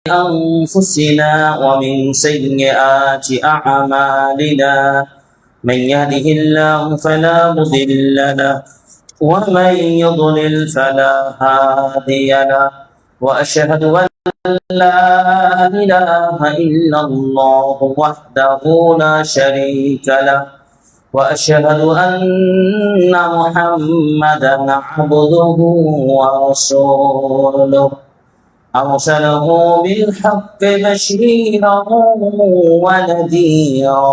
أنفسنا ومن سيئات أعمالنا من يهده الله فلا مضل له ومن يضلل فلا هادي له وأشهد أن لا إله إلا الله وحده لا شريك له وأشهد أن محمدا عبده ورسوله أرسله بالحق بشيرا ونذيرا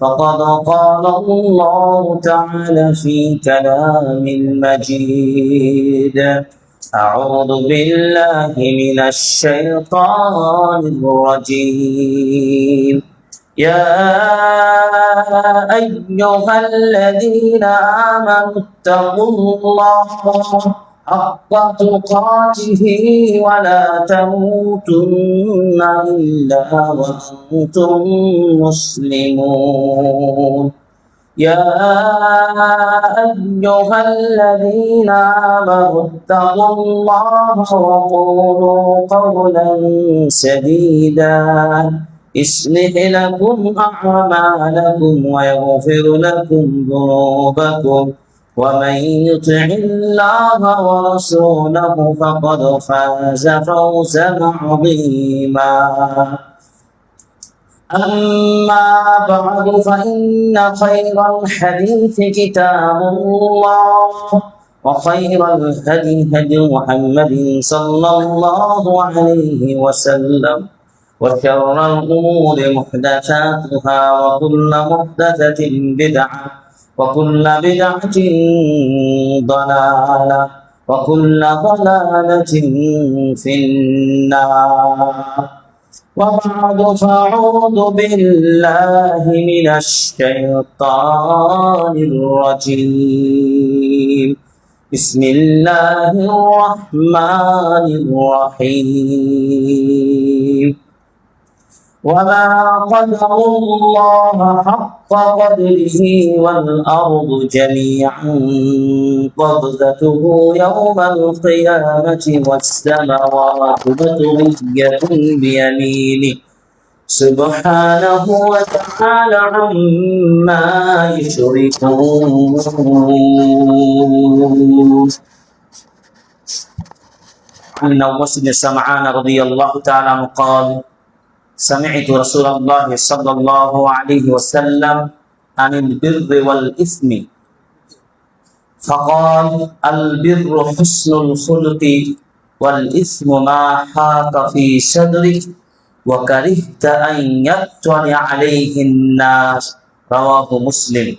فقد قال الله تعالى في كلام المجيد أعوذ بالله من الشيطان الرجيم يا أيها الذين آمنوا اتقوا الله حق تقاته ولا تموتن إلا وأنتم مسلمون يا أيها الذين آمنوا اتقوا الله وقولوا قولا سديدا يصلح لكم أعمالكم ويغفر لكم ذنوبكم ومن يطع الله ورسوله فقد فاز فوزا عظيما أما بعد فإن خير الحديث كتاب الله وخير الهدي هدي محمد صلى الله عليه وسلم وشر الأمور محدثاتها وكل محدثة بدعة وكل بدعة ضلالة وكل ضلالة في النار وبعد فأعوذ بالله من الشيطان الرجيم بسم الله الرحمن الرحيم وما قدر الله حق قدره والأرض جميعا قبضته يوم القيامة والسماوات مطوية بيمينه سبحانه وتعالى عما يشركون عن نواس بن سمعان رضي الله تعالى عنه قال سمعت رسول الله صلى الله عليه وسلم عن البر والإثم فقال البر حسن الخلق والإثم ما حاق في صدرك وكرهت أن يطلع عليه الناس رواه مسلم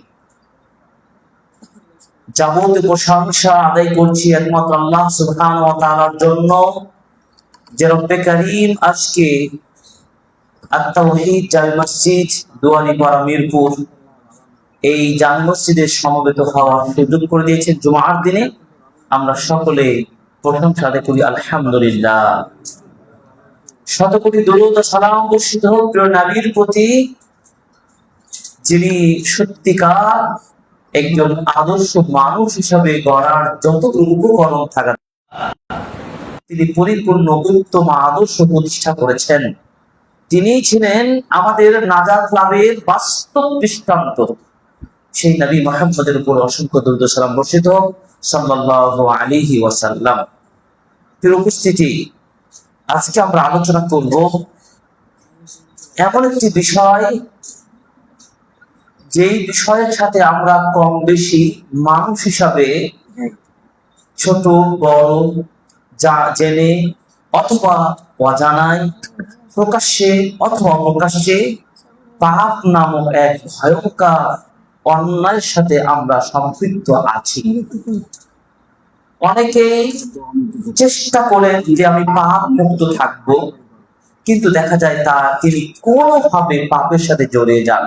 যাবতীয় প্রশংসা আদায় করছি একমাত্র আল্লাহ সুবহানাহু ওয়া তাআলার জন্য যে রব্বে কারীম আজকে আত-তাওহীদ জামে মসজিদ দোয়ারীপাড়া মিরপুর এই জামে মসজিদে সমবেত হওয়ার সুযোগ করে দিয়েছেন জুমার দিনে। আমরা সকলে প্রশংসা আদায় করি আলহামদুলিল্লাহ। শতকোটি দরুদ ও সালাম বর্ষিত হোক প্রিয় নবীর প্রতি, যিনি সত্যিকার একজন আদর্শ মানুষ হিসাবে গড়ার যত উপকরণ থাকা তিনি পরিপূর্ণ উত্তম আদর্শ প্রতিষ্ঠা করেছেন। তিনি ছিলেন আমাদের নাজাত লাভের বাস্তব দৃষ্টান্ত। সেই নবী মুহাম্মদের উপর অসংখ্য দরুদ ও সালাম বর্ষিত হোক সাল্লাল্লাহু আলাইহি ওয়াসাল্লাম। প্রিয় উপস্থিতি, আজকে আমরা আলোচনা করব এমন একটি বিষয় যেই বিষয়ের সাথে আমরা কম বেশি মানুষ হিসাবে ছোট বড় যা জেনে অথবা অজানায় প্রকাশ্যে অথবা প্রকাশ্যে পাপ নামক এক ভয়ঙ্কর অন্যায়ের সাথে আমরা সম্পৃক্ত আছি। অনেকেই চেষ্টা করেন যে আমি পাপ মুক্ত থাকবো, কিন্তু দেখা যায় তিনি কোনোভাবে পাপের সাথে জড়িয়ে যান।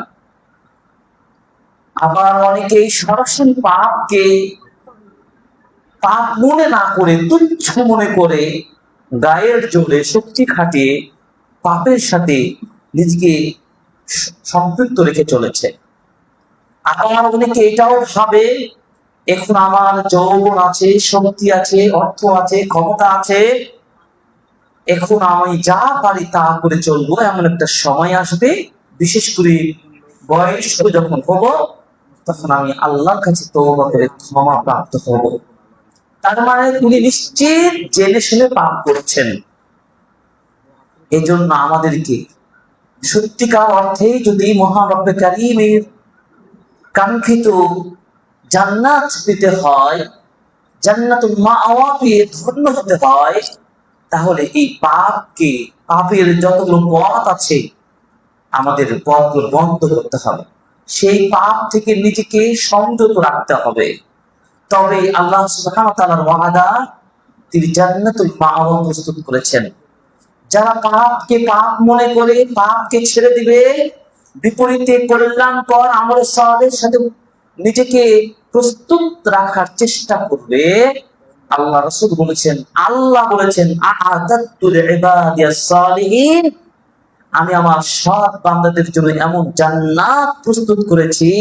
আবার অনেকেই সরাসরি পাপ মনে না করে তুচ্ছ মনে করে গায়ের জোরে শক্তি খাটিয়ে পাপের সাথে নিজেকে সম্পৃক্ত রেখে চলেছে। আবার অনেকে এটাও ভাবে এখন আমার যৌবন আছে, শক্তি আছে, অর্থ আছে, ক্ষমতা আছে, এখন আমি যা পারি তা করে চলবো, এমন একটা সময় আসবে, বিশেষ করে বয়স্ক যখন হব, তখন আমি আল্লাহর কাছে তওবা করে ক্ষমা প্রাপ্ত হব। তার মানে তিনি নিশ্চিত জেনে শুনে পাপ করছেন। এই জন্য আমাদেরকে সত্যিকার অর্থে যদি মহান রব্বে কারীমের কাঙ্ক্ষিত জান্নাত পেতে হয়, জান্নাতুল মাওয়া পেয়ে ধন্য হতে হয়, তাহলে এই পাপের যতগুলো পথ আছে আমাদের পথগুলো বন্ধ করতে হবে, সেই পাপ থেকে নিজেকে সংযত রাখতে হবে। তবে আল্লাহ সুবহানাহু ওয়া তাআলার ওয়াদা, তিনি জান্নাতুল মাওয়া প্রস্তুত করেছেন। যারা পাপকে পাপ মনে করে পাপকে ছেড়ে দিবে, বিপরীতে কল্যাণকর আমল সালেহের সাথে নিজেকে প্রস্তুত রাখার চেষ্টা করবে, আল্লাহ রাসূল বলেছেন, আল্লাহ বলেছেন, আ'আদাতু লিইবাদিয়াস সালিহিন, আমি আমার সৎ বান্দাদের জন্য এমন জান্নাত প্রস্তুত করেছি,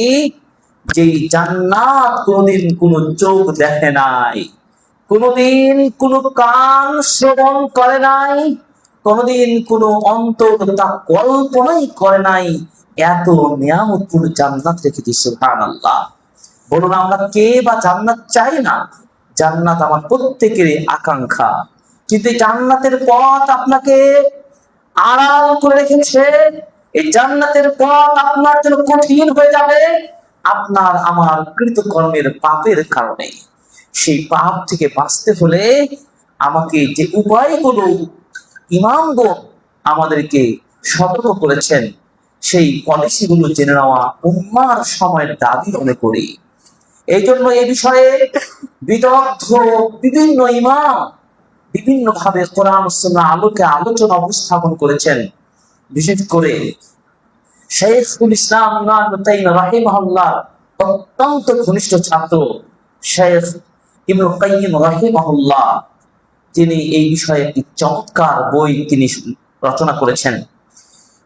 যেই জান্নাত কোনোদিন কোনো চোখ দেখে নাই, কোনোদিন কোনো কান শ্রবণ করে নাই, কোনোদিন কোনো অন্তর তা কল্পনাই করে নাই। এত নিয়ামতপূর্ণ জান্নাত রেখেছি, সুবহানাল্লাহ। বলুন, আমরা কে বা জান্নাত চাই না? জান্নাত আমার প্রত্যেকেরই আকাঙ্ক্ষা, কিন্তু এই জান্নাতের পথ আপনাকে আড়াল করে রেখেছে। এই জান্নাতের পথ আপনার জন্য কঠিন হয়ে যাবে আপনার আমার কৃতকর্মের পাপের কারণে। সেই পাপ থেকে বাঁচতে হলে আমাকে যে উপায়গুলো ইমামগণ আমাদেরকে সতর্ক করেছেন, সেই পলিসিগুলো জেনে নেওয়া উম্মাহর সময়ের দাবি মনে করি। এই জন্য এ বিষয়ে বিদগ্ধ বিভিন্ন ইমাম বিভিন্ন ভাবে কোরআন ও সুন্নাহর আলোকে আলোচনা উপস্থাপন করেছেন। বিশেষ করে শাইখুল ইসলাম ইমাম ইবনে তাইমিয়া রাহিমাহুল্লাহ অত্যন্ত ঘনিষ্ঠ ছাত্র শাইখ ইবনে কাইয়িম রাহিমাহুল্লাহ, তিনি এই বিষয়ে একটি চমৎকার বই তিনি রচনা করেছেন।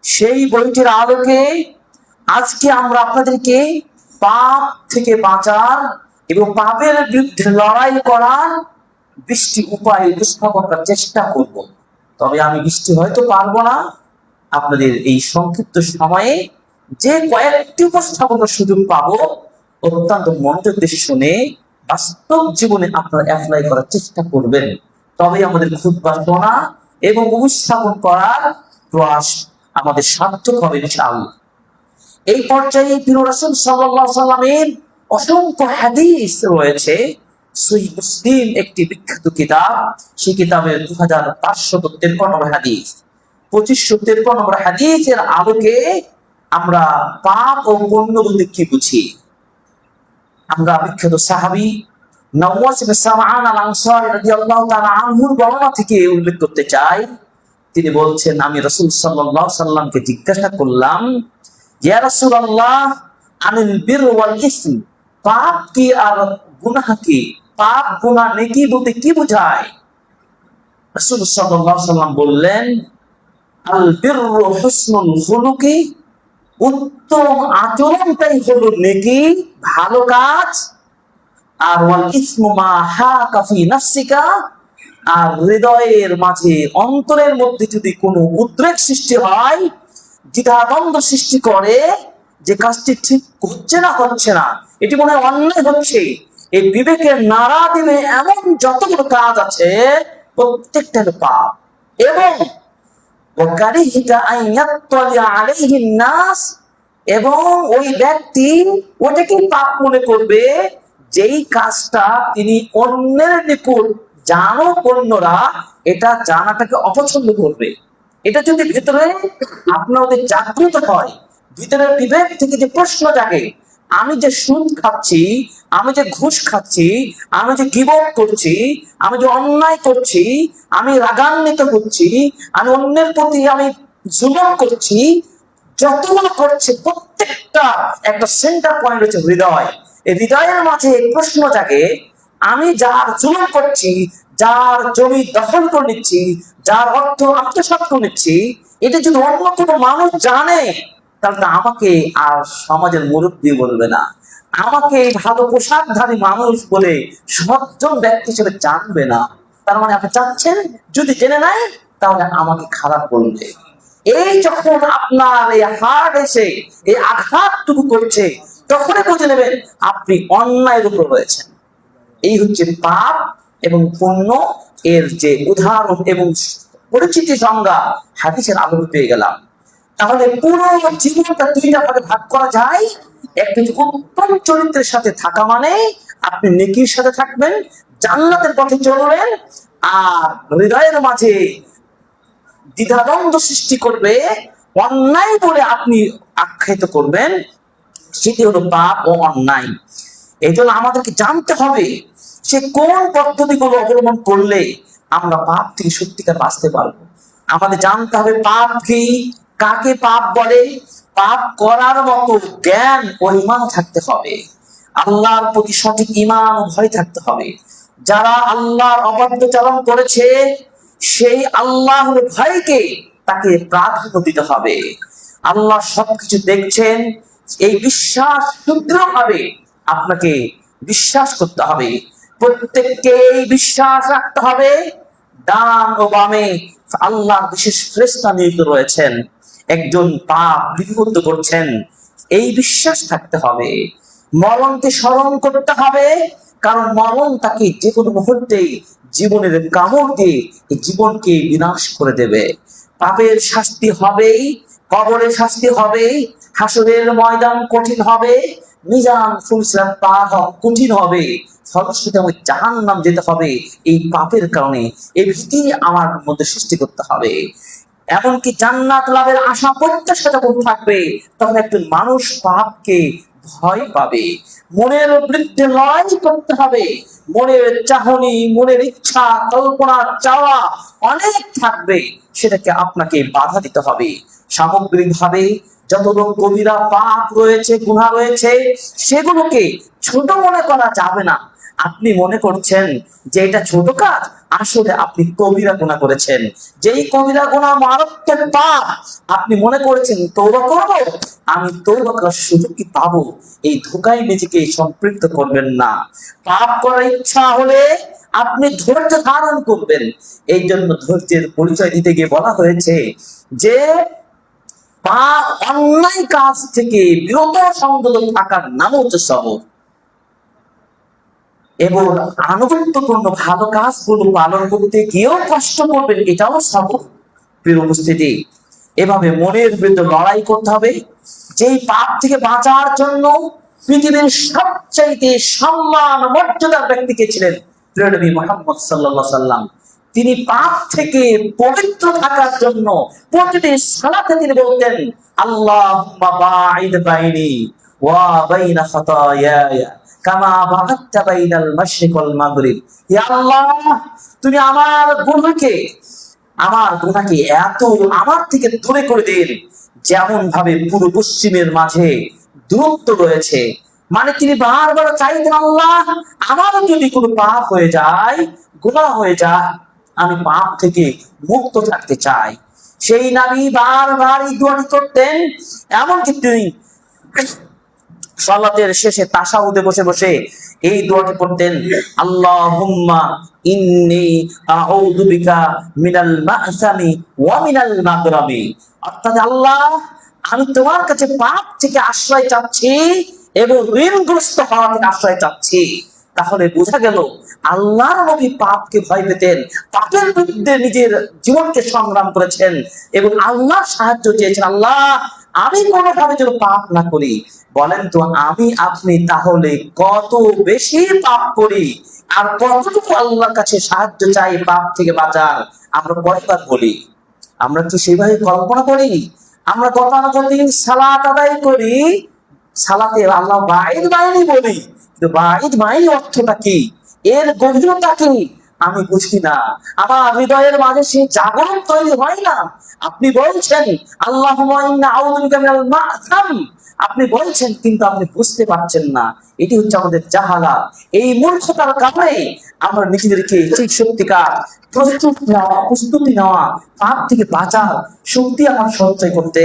সেই বইটির আলোকে আজকে আমরা আপনাদেরকে পাপ থেকে বাঁচার এবং পাপের বিরুদ্ধে লড়াই করার 20টি উপায় উপস্থাপন করার চেষ্টা করব। তবে আমি 20টি হয়তো পারবো না, আপনাদের এই সংক্ষিপ্ত সময়ে যে কয়েকটি উপস্থাপনের সুযোগ পাবো, অত্যন্ত মনোযোগ দিয়ে শুনে বাস্তব জীবনে আপনারা অ্যাপ্লাই করার চেষ্টা করবেন। তবে আমাদের খুতবা শোনা এবং উপস্থাপন করার প্রয়াস আমাদের সার্থক হবে ইনশাআল্লাহ। এই পর্যায়ে প্রিয় রাসূল সাল্লাল্লাহু আলাইহি সাল্লামের অসংখ্য হাদিস রয়েছে। সহিহ মুসলিম একটি বিখ্যাত কিতাব, সেই কিতাবের 2553 নম্বর হাদিস, 2553 নম্বর হাদিসের আলোকে আমরা পাপ ও পুণ্য বলতে কি বুঝি, আমরা বিখ্যাত সাহাবী নওয়াস ইবনে সামআন আল আনসারী রাদিয়াল্লাহু তাআলা আনহুর বর্ণনা থেকে উল্লেখ করতে চাই। তিনি বলছেন, আমি রাসূল সাল্লাল্লাহু আলাইহি সাল্লামকে জিজ্ঞাসা করলাম, ইয়া রাসূলুল্লাহ, আনিল বির ওয়াল ইসম, পাপ কি আর গুনাহ কি? পাপ গুনাহ নেকি বলতে কি বোঝায়? রাসূল সাল্লাল্লাহু আলাইহি সাল্লাম বললেন, আল বিররু হুসনুল খুলুকি, উত্তম আচরণটাই হলো নেকি, ভালো কাজ। আর ওয়াল ইসমু মা হাকা ফি নাফসিকা, আর হৃদয়ের মাঝে অন্তরের মধ্যে যদি কোনো উদ্রেক সৃষ্টি হয়, দ্বিধাদ্বন্দ্ব সৃষ্টি করে, যে কাজটি ঠিক হচ্ছে না, এটি মনে হয় অন্যায় হচ্ছে, এই বিবেকের নাড়া দিলে এমন যতগুলো কাজ আছে প্রত্যেকটা হলো পাপ। এবং এবং ওই ব্যক্তি ওটাকে পাপ মনে করবে, যেই কাজটা তিনি অন্যের নিকট জানো, অন্যরা এটা জানাটাকে অপছন্দ করবে। এটা যদি ভিতরে আপনাদের জাগ্রত হয়, ভিতরের বিবেক থেকে যে প্রশ্ন জাগে, আমি যে সুদ খাচ্ছি, আমি যে ঘুষ খাচ্ছি, আমি যে গীবত করছি, আমি যে অন্যায় করছি, আমি রাগান্বিত হচ্ছি, আমি অন্যের প্রতি আমি জুলুম করছি, যতগুলো করছে প্রত্যেকটা একটা সেন্টার পয়েন্ট হচ্ছে হৃদয়। এই হৃদয়ের মাঝে প্রশ্ন জাগে, আমি যার জুলুম করছি, যার জমি দখল করে নিচ্ছি, যার অর্থ আত্মসাৎ করে নিচ্ছি, এটা যদি অন্য কোনো মানুষ জানে, তাহলে আমাকে আর সমাজের মুরব্বী বলবে না, আমাকে ভালো পোশাকধারী মানুষ বলে সজ্জন ব্যক্তি হিসেবে জানবে না। তার মানে আপনি চাচ্ছেন যদি জেনে নাই তাহলে আমাকে খারাপ বলবে। এই যখন আপনার এই হার্ট এসে এই আঘাতটুকু করছে, তখনই বুঝে নেবেন আপনি অন্যায়ের উপর রয়েছেন। এই হচ্ছে পাপ এবং পুণ্য এর যে উদাহরণ এবং পরিচিতি সংজ্ঞা হাদিসের আলোকে পেয়ে গেলাম। তাহলে পুরো জীবনটা দুইটা ভাগে ভাগ করা যায়। একটা উত্তম চরিত্রের সাথে থাকা মানে আপনি নেকির সাথে থাকবেন, জান্নাতের পথে চলবেন। আর হৃদয়ের মাঝে দ্বিধাদ্বন্দ্ব সৃষ্টি করবে, অন্যায় বলে আপনি আখ্যায়িত করবেন, সেটি হলো পাপ ও অন্যায়। এই জন্য আমাদেরকে জানতে হবে সে কোন পদ্ধতিগুলো অবলম্বন করলে আমরা পাপ থেকে সত্যিকার বাঁচতে পারবো। আমাদের জানতে হবে পাপ কি, কাকে পাপ বলে, পাপ করার মতো জ্ঞান ও ঈমান থাকতে হবে, আল্লাহর প্রতি সঠিক ঈমান ও ভয় থাকতে হবে। যারা আল্লাহর অবাধ্যচারণ করেছে সেই আল্লাহর ভয়কে তাকে প্রাধান্য দিতে হবে। আল্লাহ সবকিছু দেখছেন, এই বিশ্বাস দৃঢ়ভাবে আপনাকে বিশ্বাস করতে হবে। প্রত্যেককে এই বিশ্বাস রাখতে হবে ডান ও বামে আল্লাহর বিশেষ ফেরেশতা নিয়োজিত রয়েছেন, একজন পাপ বিপদ করছেন, এই বিশ্বাস থাকতে হবে। মরণকে স্মরণ করতে হবে, কারণ মরণ তাকে যে কোনো মুহূর্তে জীবনের কামড় দিয়ে এই জীবনকে বিনাশ করে দেবে। পাপের শাস্তি হবেই, কবরের শাস্তি হবেই, হাসরের ময়দান কঠিন হবে, মিজান ফুলসিরাত পার হওয়া কঠিন হবে, ফলশ্রুতি আমাকে জাহান্নাম যেতে হবে এই পাপের কারণে। এই ভীতি আমার মধ্যে সৃষ্টি করতে হবে। এমনকি জান্নাত লাভের আশা প্রত্যাশা যখন থাকবে, তখন একজন মানুষ পাপকে ভয় পাবে। মনের বিরুদ্ধে লড়াই করতে হবে। মনের চাহনি, মনের ইচ্ছা, কল্পনা, চাওয়া অনেক থাকবে, সেটাকে আপনাকে বাধা দিতে হবে। সামগ্রিকভাবে যতগুলো কবিরা পাপ রয়েছে, গুনাহ রয়েছে, সেগুলোকে ছোট মনে করা যাবে না। আপনি মনে করছেন যে এটা ছোট কাজ, আসলে আপনি কবিরা গুনাহ করেছেন। যেই কবিরা গুনাহ মারাত্মক পাপ, আপনি মনে করেছেন তওবা করব, আমি তওবা করার সুযোগ কি পাবো, এই ধোঁকায় নিজেকে সম্পৃক্ত করবেন না। পাপ করার ইচ্ছা হলে আপনি ধৈর্য ধারণ করবেন। এই জন্য ধৈর্যের পরিচয় দিতে গিয়ে বলা হয়েছে যে অন্যায় কাজ থেকে বিরত সংযত থাকার নাম হচ্ছে সবর, এবং আনুগত্যপূর্ণ ভালো কাজগুলো পালন করতে গিয়েও কষ্ট করবেন, এটাও সবর। প্রিয় উপস্থিতি, এভাবে মনের বিরুদ্ধে লড়াই করতে হবে। যেই পাপ থেকে বাঁচার জন্য পৃথিবীর সবচাইতে সম্মান মর্যাদার ব্যক্তিকে ছিলেন প্রিয় নবী মুহাম্মদ সাল্লাল্লাহু আলাইহি সাল্লাম। তিনি পাপ থেকে পবিত্র থাকার জন্য প্রতিটি সালাতে তিনি বলতেন, আল্লাহুম্মা বাঈদ বাইনি ওয়া বাইনা খাতায়ায়া কামা বা'আদতা বাইনাল মাশরিক ওয়াল মাগরিব। ইয়া আল্লাহ, তুমি আমার গুনাহকে এত আমার থেকে দূরে করে দিন, যেমন ভাবে পূর্ব পশ্চিমের মাঝে দূরত্ব রয়েছে। মানে তিনি বারবার চাইতেন, আল্লাহ আমারও যদি কোনো পাপ হয়ে যায়, গুনাহ হয়ে যায়, আমি পাপ থেকে মুক্ত থাকতে চাই। সেই নবী বারবার এই দোয়াটি করতেন। এমনকি তিনি সালাতের শেষে তাশাহুদে বসে বসে এই দোয়াটি পড়তেন, আল্লাহুম্মা ইন্নী আউযু বিকা মিনাল মা'সামি ওয়া মিনাল মাগরামি। অর্থাৎ আল্লাহ, আমি তোমার কাছে পাপ থেকে আশ্রয় চাচ্ছি এবং ঋণগ্রস্ত হওয়া থেকে আশ্রয় চাচ্ছি। তাহলে বোঝা গেল আল্লাহর নবী পাপকে ভয় পেতেন, পাপের বিরুদ্ধে নিজের জীবনকে সংগ্রাম করেছেন এবং আল্লাহ সাহায্য চেয়েছেন। আল্লাহ, আমি কোনোভাবে যেন পাপ না করি। বলেন তো আমি আপনি তাহলে কত বেশি পাপ করি আর কতটুকু আল্লাহর কাছে সাহায্য চাই পাপ থেকে বাঁচার, আমরা কয়বার বলি? আমরা কি সেভাবে কল্পনা করি? আমরা গতানুগতিক সালাত আদায় করি, সালাতে আল্লাহ বাঈদ বাইনি বলি, কিন্তু বাঈদ বাইনি অর্থটা কি, এর গভীরতা কি আমি বুঝি না। আমার হৃদয়ের মাঝে সেই জাগরণ তৈরি হয় না। আপনি বলছেন আল্লাহুম্মা ইন্না আউযু বিকা মিনাল মা'সাম, আপনি বলছেন কিন্তু আপনি বুঝতে পারছেন না। এটি হচ্ছে আমাদের জাহালাত। এই মূর্খতার কারণে আমরা নিজেদেরকে ঠিক সত্যিকার প্রস্তুতি নেওয়া পাপ থেকে বাঁচার শক্তি আমরা সঞ্চয় করতে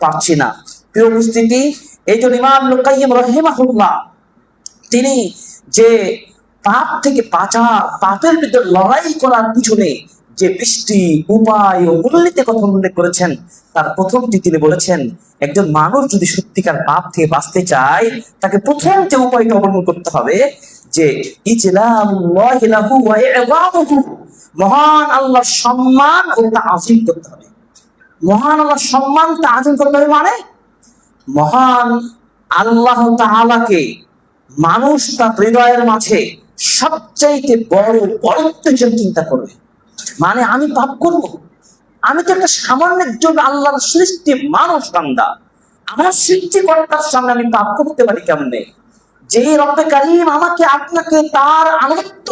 পারছি না। প্রিয় উপস্থিতি, এই জন্য ইমাম ইবনুল কাইয়্যিম রাহিমাহুল্লাহ তিনি যে পাপ থেকে বাঁচা, পাপের বিরুদ্ধে লড়াই করার পিছনে যে 20টি উপায় ও মূলনীতি কথা উল্লেখ করেছেন, তার প্রথমটি তিনি বলেছেন, একজন মানুষ যদি সত্যিকার পাপ থেকে বাঁচতে চায়, তাকে প্রথম যে উপায়টা অবলম্বন করতে হবে যে ইজলালুল্লাহি লাহু ওয়া ই'যাযামুহু, মহান আল্লাহর সম্মান ও তাআযীম করতে হবে। মহান আল্লাহর সম্মান তাআযীম করতে হবে মানে মহান আল্লাহ তাআলাকে মানুষ তার হৃদয়ের মাঝে সবচাইতে বড় বড়ত্ব হিসেবে চিন্তা করবে। মানে আমি পাপ করব, আমি তো একটা সামান্য একজন আল্লাহর সৃষ্টি মানুষ বান্দা, আমার সৃষ্টিকর্তার সামনে আমি পাপ করতে পারি কেমনে? যে রব্বে কারীম আমাকে আপনাকে তার আনুগত্য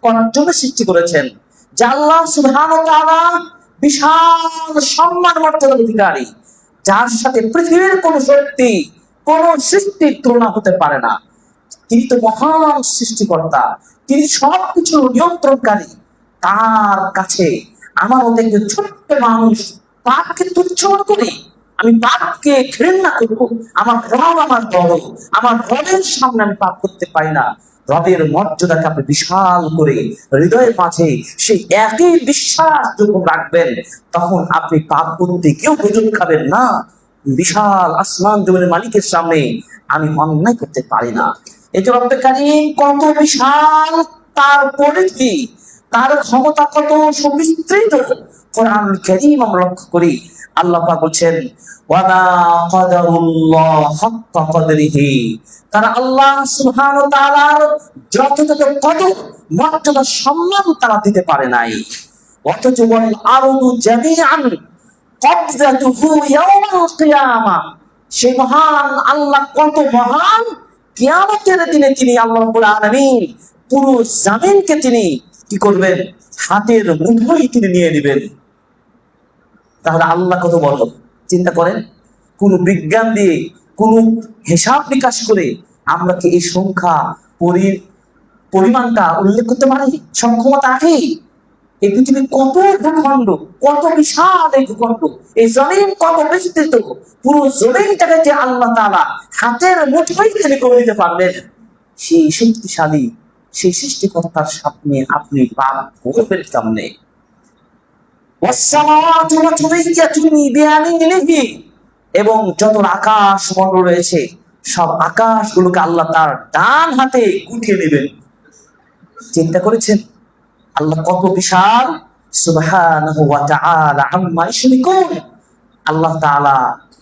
করার জন্য সৃষ্টি করেছেন, যে আল্লাহ সুবহানাহু ওয়া তাআলা বিশাল সম্মান মর্যাদার অধিকারী, যার সাথে পৃথিবীর কোন শক্তি কোন সৃষ্টির তুলনা হতে পারে না। তিনি তো মহান সৃষ্টিকর্তা, তিনি সবকিছু নিয়ন্ত্রণকারী। তার কাছে আমার মতো একজন ছোট্ট মানুষ পাপকে তুচ্ছ মনে করি, আমি পাপকে ঘৃণা করবো, আমার রব আমার বড়, আমার রবের সামনে আমি পাপ করতে পারি না। রবের মর্যাদাকে আপনি বিশাল করে হৃদয়ের মাঝে সেই একই বিশ্বাস যখন রাখবেন, তখন আপনি পাপ করতে কেউ সুযোগ খাবেন না। বিশাল আসমান জমিনের মালিকের সামনে আমি অন্যায় করতে পারি না। এই যে রব্বে কারীম কত বিশাল, তার পরিধি, তার ক্ষমতা কত সুবিস্তৃত, কোরআন কারীম আমরা লক্ষ্য করি। আল্লাহ পাক বলছেন ওয়ামা কাদারুল্লাহ হাক্কা কদরিহি, তারা আল্লাহ সুবহানাহু ওয়া তাআলার যথাযথ কদর মর্যাদা সম্মান তারা দিতে পারে নাই। অথচ ওয়াল আরদু জামিআন কবযাতুহু ইয়াওমাল কিয়ামাহ, সেই মহান আল্লাহ কত মহান, কিয়ামতের দিনে তিনি আল্লাহ রাব্বুল আলামিন পুরো জমিনকে তিনি কি করবেন? হাতের মুঠোয় তিনি নিয়ে নেবেন। তাহলে আল্লাহ কত বড়, চিন্তা করেন। কোন বিজ্ঞান দিয়ে কোন হিসাব নিকাশ করে আমরা কি এই সংখ্যা পরিমাণটা উল্লেখ করতে পারি? সক্ষমতা আছে? এই পৃথিবীর কত ভূখণ্ড, কত বিশাল এই ভূখণ্ড, এই জমিন কত বিস্তৃত, পুরো জমিনটাকে যে আল্লাহ তাআলা হাতের মুঠোয় তিনি করে দিতে পারবেন, সেই শক্তিশালী সেই সৃষ্টিকর্তার সামনে আপনি পাপ করবেন কেমনে? এবং যত আকাশ মণ্ডল রয়েছে সব আকাশগুলোকে আল্লাহ তার ডান হাতে গুটিয়ে নেবেন। চিন্তা করেছেন আল্লাহ কত বিশাল? সুবহানাহু ওয়া তাআলা আম্মা ইউশরিকুন, আল্লাহ তাআলা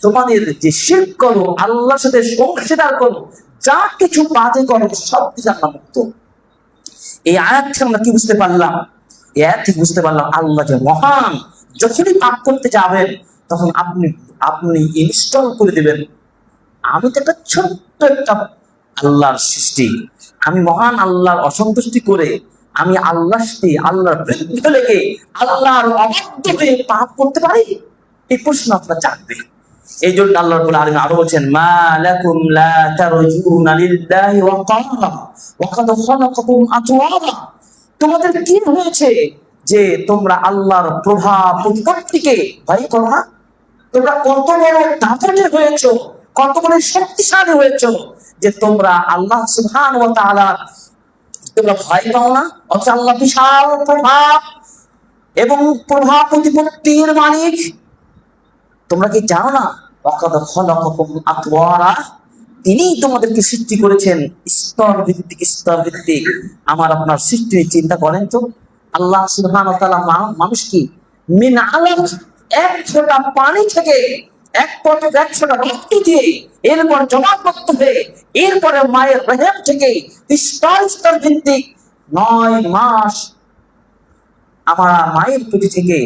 তোমাদের যে শিরক করো, আল্লাহর সাথে অংশীদার করো, যা কিছু বাজে করো সব কিছু আল্লাহ মুক্ত। এই আয়াত থেকে আমরা কি বুঝতে পারলাম? এই আয়াত থেকে বুঝতে পারলাম আল্লাহ যে মহান। যখনই পাপ করতে যাবেন তখন আপনি ইনস্টল করে দিবেন, আমি তো একটা ছোট্ট একটা আল্লাহর সৃষ্টি, আমি মহান আল্লাহর অসন্তুষ্টি করে আমি আল্লাহর সাথে আল্লাহর বিরুদ্ধে লেগে আল্লাহর অবাধ্য হয়ে পাপ করতে পারি? এই প্রশ্ন আপনার জাগবে। এই জন্য আল্লাহ রাব্বুল আলামিন আরো বলেছেন মা লাকুম লা তারজুনা লিল্লাহি ওয়া ক্বারা ওয়া ক্বাদ খালাকাকুম আতওয়ারা, তোমাদের কি হয়েছে যে তোমরা আল্লাহর প্রভাব প্রতিপত্তিকে ভয় করো না? তোমরা কত বড় দাপটে হয়েছো, কত বড় শক্তিশালী হয়েছো যে তোমরা আল্লাহ সুবহানাহু ওয়া তাআলা তোমরা ভয় পাও না? অথচ আল্লাহ বিশাল প্রভাব এবং প্রভাব প্রতিপত্তির মালিক, তোমরা কি জানো না? ওয়াকাদ খালাকাকুম আতওয়ারা, তিনি তোমাদেরকে সৃষ্টি করেছেন স্তর ভিত্তিক স্তর ভিত্তিক। আমার আপনার সৃষ্টি চিন্তা করেন তো, আল্লাহ সুবহানাহু ওয়া তাআলা মানুষ কি মিন আলাক, এক ফোঁটা পানি থেকে এক ফোঁটা রক্ত দিয়ে এরপর জমাট হয়ে এরপরে মায়ের রেহেম থেকে স্তর স্তর ভিত্তিক 9 মাস আমার মায়ের পেটে থেকে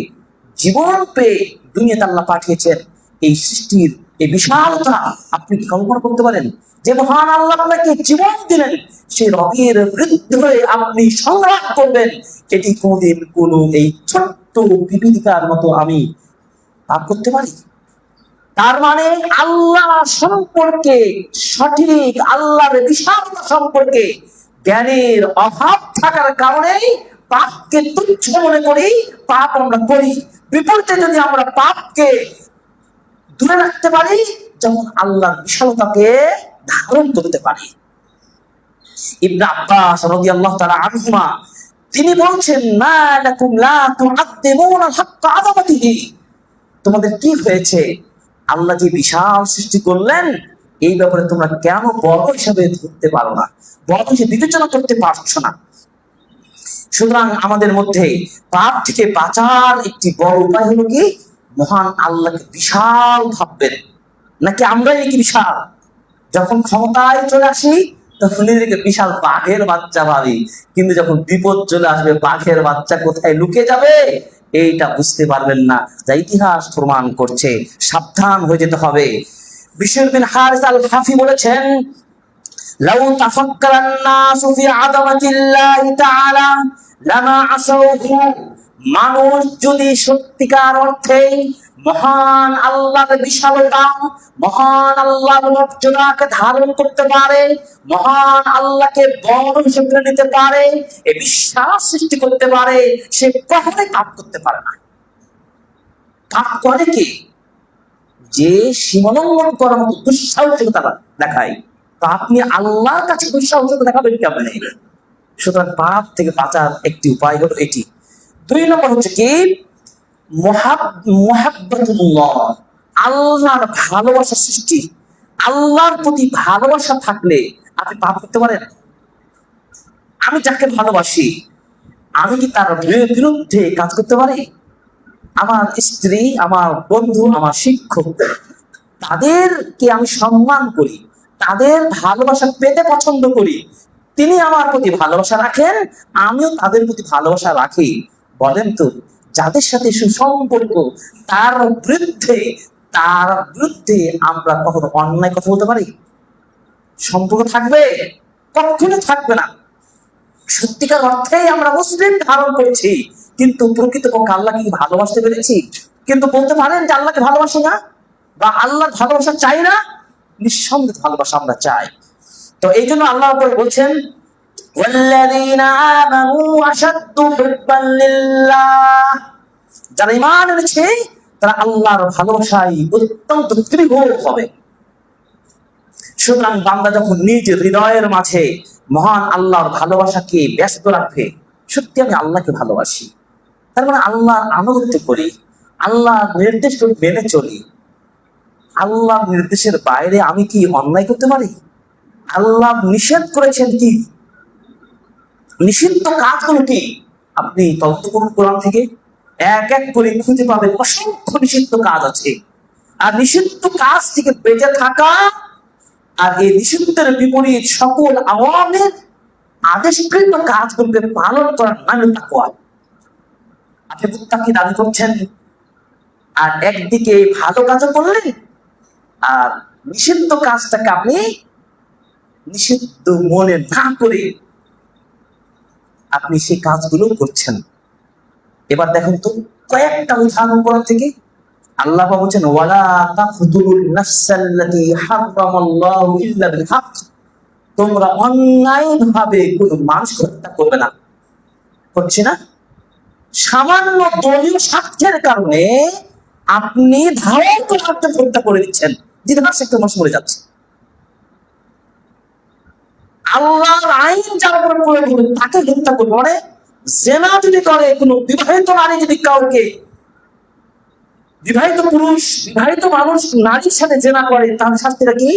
জীবন পেয়ে দুনিয়াতে আল্লাহ পাঠিয়েছেন। এই সৃষ্টির এই বিশালতা আপনি কি কল্পনা করতে পারেন? যে মহান আল্লাহ আপনাকে জীবন দিলেন, সেই রবের বিরুদ্ধে আপনি সংগ্রাম করবেন, এটি কোনদিন কোনো এই ছোট্ট বিবিধিকার মতো আমি পাপ করতে পারি? তার মানে আল্লাহ সম্পর্কে সঠিক আল্লাহর বিশালতা সম্পর্কে জ্ঞানের অভাব থাকার কারণেই পাপকে তুচ্ছ মনে করি, পাপ আমরা করি। বিপরীতে যদি আমরা পাপকে দূরে রাখতে পারি, যেমন আল্লাহর বিশালতাকে ধারণ করতে পারি। ইবনে আব্বাস রাদিয়াল্লাহু তাআলা আনহুমা তিনি বলছেন মা লাকুম লা তুআদ্দিমুনা হাক্কা আযামাতিহি, তোমাদের কি হয়েছে? আল্লাহ যে বিশাল সৃষ্টি করলেন এই ব্যাপারে তোমরা কেন বড় হিসাবে ধরতে পারো না, বড় হিসেবে বিবেচনা করতে পারছো না? সুতরাং আমাদের মধ্যে পাপ থেকে বাঁচার একটি বড় উপায় হলো কি, মহান আল্লাহকে বিশাল ভাববেন। নাকি আমরাই কি বিশাল? যখন ক্ষমতায় চলে আসি তখন নিজেকে বিশাল বাঘের বাচ্চা ভাবি, কিন্তু যখন বিপদ চলে আসবে বাঘের বাচ্চা কোথায় লুকিয়ে যাবে এইটা বুঝতে পারবেন না, যা ইতিহাস প্রমাণ করছে। সাবধান হয়ে যেতে হবে। বিশর বিন হারিস আল হাফি বলেছেন, লাউ তাফাক্কারান নাসু ফি আযামাতিল্লাহি তাআলা লামা আসাউহু, মানুষ যদি সত্যিকার অর্থে মহান আল্লাহর বিশালতা, মহান আল্লাহর মর্যাদাকে ধারণ করতে পারে, মহান আল্লাহকে বড় হিসেবে নিতে পারে, এই বিশ্বাস সৃষ্টি করতে পারে, সে কখনোই পাপ করতে পারে না। পাপ করে কি? যে সীমালঙ্ঘন করার মতো দুঃসাহসিকতা দেখায়। তো আপনি আল্লাহর কাছে দুঃসাহসিকতা দেখাবেন কেমন? সুতরাং পাপ থেকে বাঁচার একটি উপায় হলো এটি। 2 নম্বর হচ্ছে কি, মুহাব্বাতুল্লাহ, আল্লাহর ভালোবাসা সৃষ্টি। আল্লাহর প্রতি ভালোবাসা থাকলে আপনি পাপ করতে পারেন? আমি যাকে ভালোবাসি আমি কি তার বিরুদ্ধে কাজ করতে পারি? আমার স্ত্রী, আমার বন্ধু, আমার শিক্ষক, তাদেরকে আমি সম্মান করি, তাদের ভালোবাসা পেতে পছন্দ করি। তিনি আমার প্রতি ভালোবাসা রাখেন, আমিও তাদের প্রতি ভালোবাসা রাখি। বলেন তো, যাদের সাথে সুসম্পর্ক তার বিরুদ্ধে আমরা কখনো অন্যায় কথা বলতে পারি? সম্পর্ক থাকবে? কখনো থাকবে না। সত্যিকার অর্থেই আমরা মুসলিম ধারণ করেছি, কিন্তু প্রকৃতপক্ষে আল্লাহকে ভালোবাসতে পেরেছি? কিন্তু বলতে পারেন যে আল্লাহকে ভালোবাসে না বা আল্লাহর ভালোবাসা চাই না? নিঃসন্দেহে ভালোবাসা আমরা চাই। তো এই জন্য আল্লাহ বলছেন, ওয়াল্লাযীনা আমানু আশাদ্দু হুব্বান লিল্লাহ, যারা ঈমান এনেছে তারা আল্লাহর ভালোবাসায় অত্যন্ত দৃঢ় হবে। সুতরাং বান্দা যখন নিজ হৃদয়ের মাঝে মহান আল্লাহর ভালোবাসাকে ব্যস্ত রাখবে, সত্যি আমি আল্লাহকে ভালোবাসি, তার মানে আল্লাহর আনুগত্য করি, আল্লাহর নির্দেশ মেনে চলি, আল্লাহর নির্দেশের বাইরে আমি কি অন্যায় করতে পারি? আল্লাহ নিষেধ করেছেন কি, নিষিদ্ধ কাজগুলো কি, আপনি তদন্ত করুন কোরআন থেকে, এক এক করে খুঁজে পাবেন অসংখ্য নিষিদ্ধ কাজ আছে। আর নিষিদ্ধ কাজ থেকে বেঁচে থাকা আর এই নিষিদ্ধের বিপরীত সকল আওয়ামের আদেশকৃত কাজগুলোকে পালন করার নামে তাকওয়া। আপনি মুত্তাকি দাবি করছেন আর একদিকে ভালো কাজও করলেন, আর নিষিদ্ধ কাজটাকে আপনি নিষিদ্ধ মনে না করে আপনি সেই কাজগুলো করছেন। এবার দেখুন তো কয়েকটা উদাহরণ করা থেকে। আল্লাহ বলছেন, ওয়ালা তাকতুলুন নাফসাল্লাতী হারামাল্লাহু ইল্লা বিল হক, তোমরা অন্যায়ভাবে কোনো মানুষকে হত্যা করবে না। করছি না? সামান্য দলীয় স্বার্থের কারণে আপনি ধাওয়া করে হত্যা করে দিচ্ছেন, জিহাদ একটা মানুষ মরে যাচ্ছে। আল্লাহর আইন যার উপর প্রয়োগ হবে তাকে হত্যা করবে। মানে জেনা যদি করে, কোনো বিবাহিত নারী যদি কাউকে, বিবাহিত পুরুষ, বিবাহিত মানুষ নারীর সাথে জেনা করে, তার শাস্তিটা কি?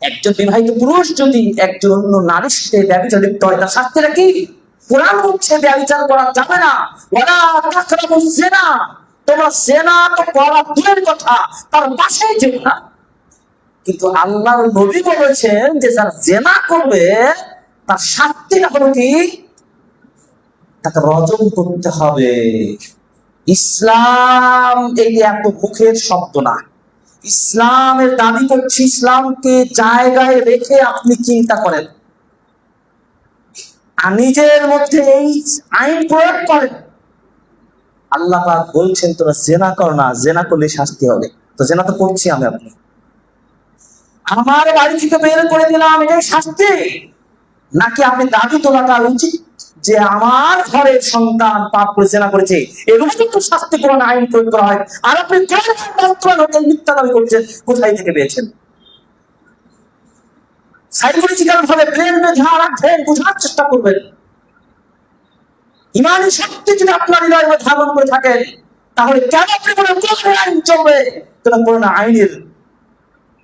একজন বিবাহিত পুরুষ যদি একজন নারীর সাথে ব্যভিচার লিপ্ত হয়, তার শাস্তিটা কি? কোরআন হচ্ছে ব্যভিচার করা যাবে না, ওয়ালা তাকরাবুজ জিনা, তোমরা জেনা তো করা দূরের কথা, তার পাশেই যেও না। কিন্তু আল্লাহর নবী বলেছেন যে যারা জেনা করবে তার শাস্তিটা হলো কি? তাকে রজম করতে হবে। ইসলাম এই এত মুখের শব্দ না, ইসলামের দাবি করছি, ইসলামকে জায়গায় রেখে আপনি চিন্তা করেন আর নিজের মধ্যে এই আইন প্রয়োগ করেন। আল্লাহ পাক বলছেন তোরা জেনা কর না, জেনা করলে শাস্তি হবে। তো জেনা তো করছি আমি, আপনি, আমার বাড়ি থেকে বের করে দিলাম, এটাই শাস্তি? নাকি আপনি দাবি তোলাটা উচিত যে আমার ঘরের সন্তান পাপ করে জেনা করেছে, এগুলো কিন্তু শাস্তি কোরআন আইন প্রয়োগ করা হয়, আর আপনি মিথ্যা দাবি করছেন? কোথায় থেকে পেয়েছেন? সাইকোলজিক্যাল ভাবে ব্রেন যা রাখবেন বোঝার চেষ্টা করবেন। ইমানি শক্তি যদি আপনার হৃদয়ের মধ্যে ধারণ করে থাকেন, তাহলে কেন আপনি বলেন কোরআনের আইন চলবে? কোরআন আইনের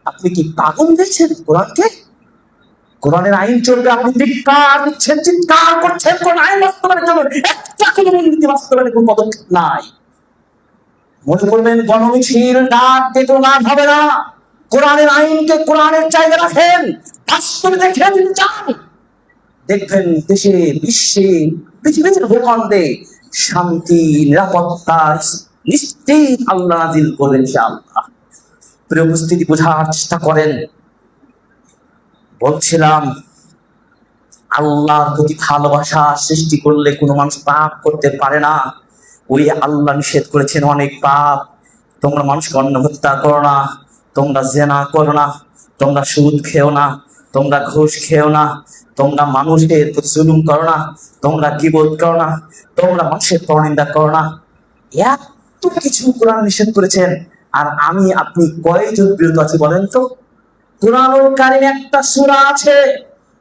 আপনি কি পাগল দিয়েছেন কোরআনকে? কোরআনের আইন চলবে, আপনি ধিক্কার দিচ্ছেন, চিৎকার করছেন, কোন আইন বাস্তবায়নের জন্য একটা কোনো মূলনীতি বাস্তবায়নের কোনো পদক্ষেপ নাই। মনে করবেন গণমিছিল ডাক দিয়ে কোনো লাভ হবে না। কোরআনের আইনকে কোরআনের জায়গা রাখেন, বাস্তবে দেখেন যান, দেখবেন দেশে, বিশ্বে, পৃথিবীর ভূখণ্ডে শান্তি, নিরাপত্তা, নিশ্চিত আল্লাহ নাযিল করবেন ইনশাআল্লাহ। প্রিয় উপস্থিতি, বোঝার চেষ্টা করেন। বলছিলাম, আল্লাহর প্রতি ভালোবাসা সৃষ্টি করলে কোনো মানুষ পাপ করতে পারে না। ওই আল্লাহ নিষেধ করেছেন অনেক পাপ। তোমরা মানুষকে অন্ন হত্যা করো না, তোমরা জেনা করো না, তোমরা সুদ খেও না, তোমরা ঘুষ খেও না, তোমরা মানুষের প্রতি জুলুম করো না, তোমরা গীবত করো না, তোমরা মানুষের পরনিন্দা করো না। এত কিছু কোরআন নিষেধ করেছেন, আর আমি আপনি কয়জন বিরত আছি বলেন তো? কোরআনুল কারীমে একটা সূরা আছে,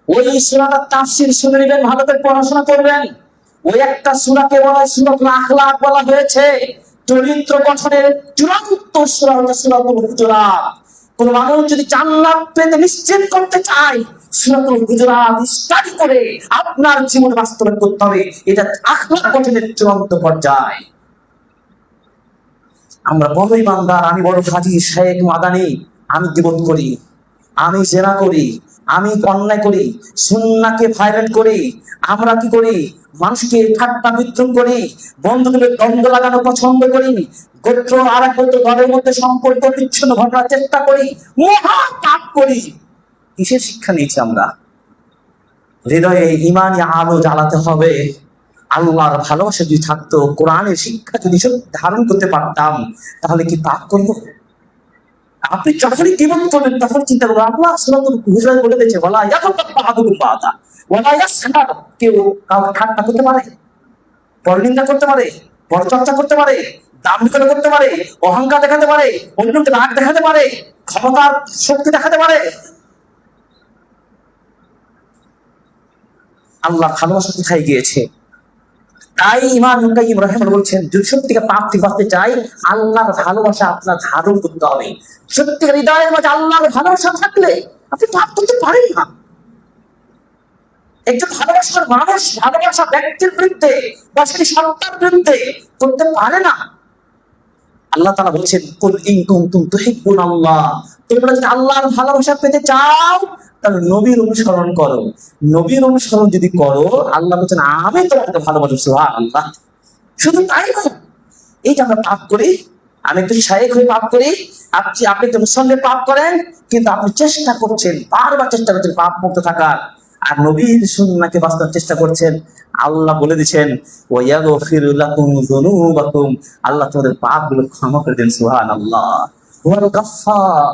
ওই সূরাটার তাফসীর শুনে নেবেন, ভালো করে পড়াশোনা করবেন। ওই একটা সূরাকে বলা হয় সূরাতুল আখলাক বলা হয়েছে। চরিত্র গঠনের চূড়ান্ত সূরা হচ্ছে সূরাতুল হুজুরাত। কোন মানুষ যদি জান্নাত পেতে নিশ্চিত করতে চায়, সূরাতুল হুজুরাত স্টাডি করে আপনার জীবনে বাস্তবায়ন করতে হবে। এটা আখলাক গঠনের চূড়ান্ত পর্যায়। আমরা বড় ইমানদার, আমি বড় হাজী শেখ মাদানী, আমি গীবত করি, আমি জেনা করি, আমি অন্যায় করি, সুন্নাহকে ভায়োলেট করি, আমরা কি করি? মানুষকে ঠাট্টা বিদ্রুপ করি, বন্ধুদের দ্বন্দ্ব লাগানো পছন্দ করি, গোত্র আর এক গোত্র ঘরের মধ্যে সম্পর্ক বিচ্ছিন্ন ঘটার চেষ্টা করি, মহা পাপ করি। কিসের শিক্ষা নিয়েছি আমরা? হৃদয়ে ইমানি আলো জ্বালাতে হবে। আল্লাহর ভালোবাসা যদি থাকতো, কোরআনের শিক্ষা যদি ধারণ করতে পারতাম, তাহলে কি পাপ করবো? আপনি যখনই জীবন করবেন তখন চিন্তা করবেন, আল্লাহ সূরাতুল হুজুরাত বলে দিয়েছে, ওয়ালা ইয়াগতাব বা'দুকুম বা'দা ওয়ালা ইয়াসখার। কেউ কাউকে ঠাট্টা করতে পারে, পরনিন্দা করতে পারে, পরচর্চা করতে পারে, দাম্ভিকতা করতে পারে, অহংকার দেখাতে পারে, অন্যকে রাগ দেখাতে পারে, ক্ষমতার শক্তি দেখাতে পারে। আল্লাহ ভালোবাসা কোথায় গিয়েছে? তাই ইমাম ইবনে কাইয়্যিম রাহিমাহুল্লাহ বলছেন, যদি সত্যিকার পাপ থেকে বাঁচতে চাই, আল্লাহর ভালোবাসা আপনার ধারণ করতে হবে। সত্যিকার হৃদয়ের মাঝে আল্লাহর ভালোবাসা থাকলে আপনি পাপ করতে পারেন না। একজন ভালোবাসার মানুষ ভালোবাসা ব্যক্তির বিরুদ্ধে বা সেই সত্তার বিরুদ্ধে করতে পারে না। আল্লাহ তাআলা বলছেন, কুল ইন কুনতুম তুহিব্বুনাল্লাহ, তোমরা যদি আল্লাহর ভালোবাসা পেতে চাও তাহলে নবীর অনুসরণ করো। নবীর অনুসরণ যদি করো, আল্লাহ বলছেন আমি তোমাকে ভালোবাসি। সুবহানাল্লাহ। শুধু তাই নয়, এই যে আমরা পাপ করি, আমি একটু শায়েখ হয়ে পাপ করি, আপনি তো মুসল্লি পাপ করেন, কিন্তু আপনি চেষ্টা করছেন, বারবার চেষ্টা করছেন পাপ মুক্ত থাকার, আর নবীর সুন্নাহকে বাস্তবায়নের চেষ্টা করছেন। আল্লাহ বলে দিচ্ছেন, ওয়া ইয়াগফিরু লাকুম যুনুবাকুম, আল্লাহ তোমাদের পাপগুলো ক্ষমা করে দেন। সুবহানাল্লাহ। ওয়াল গাফফার,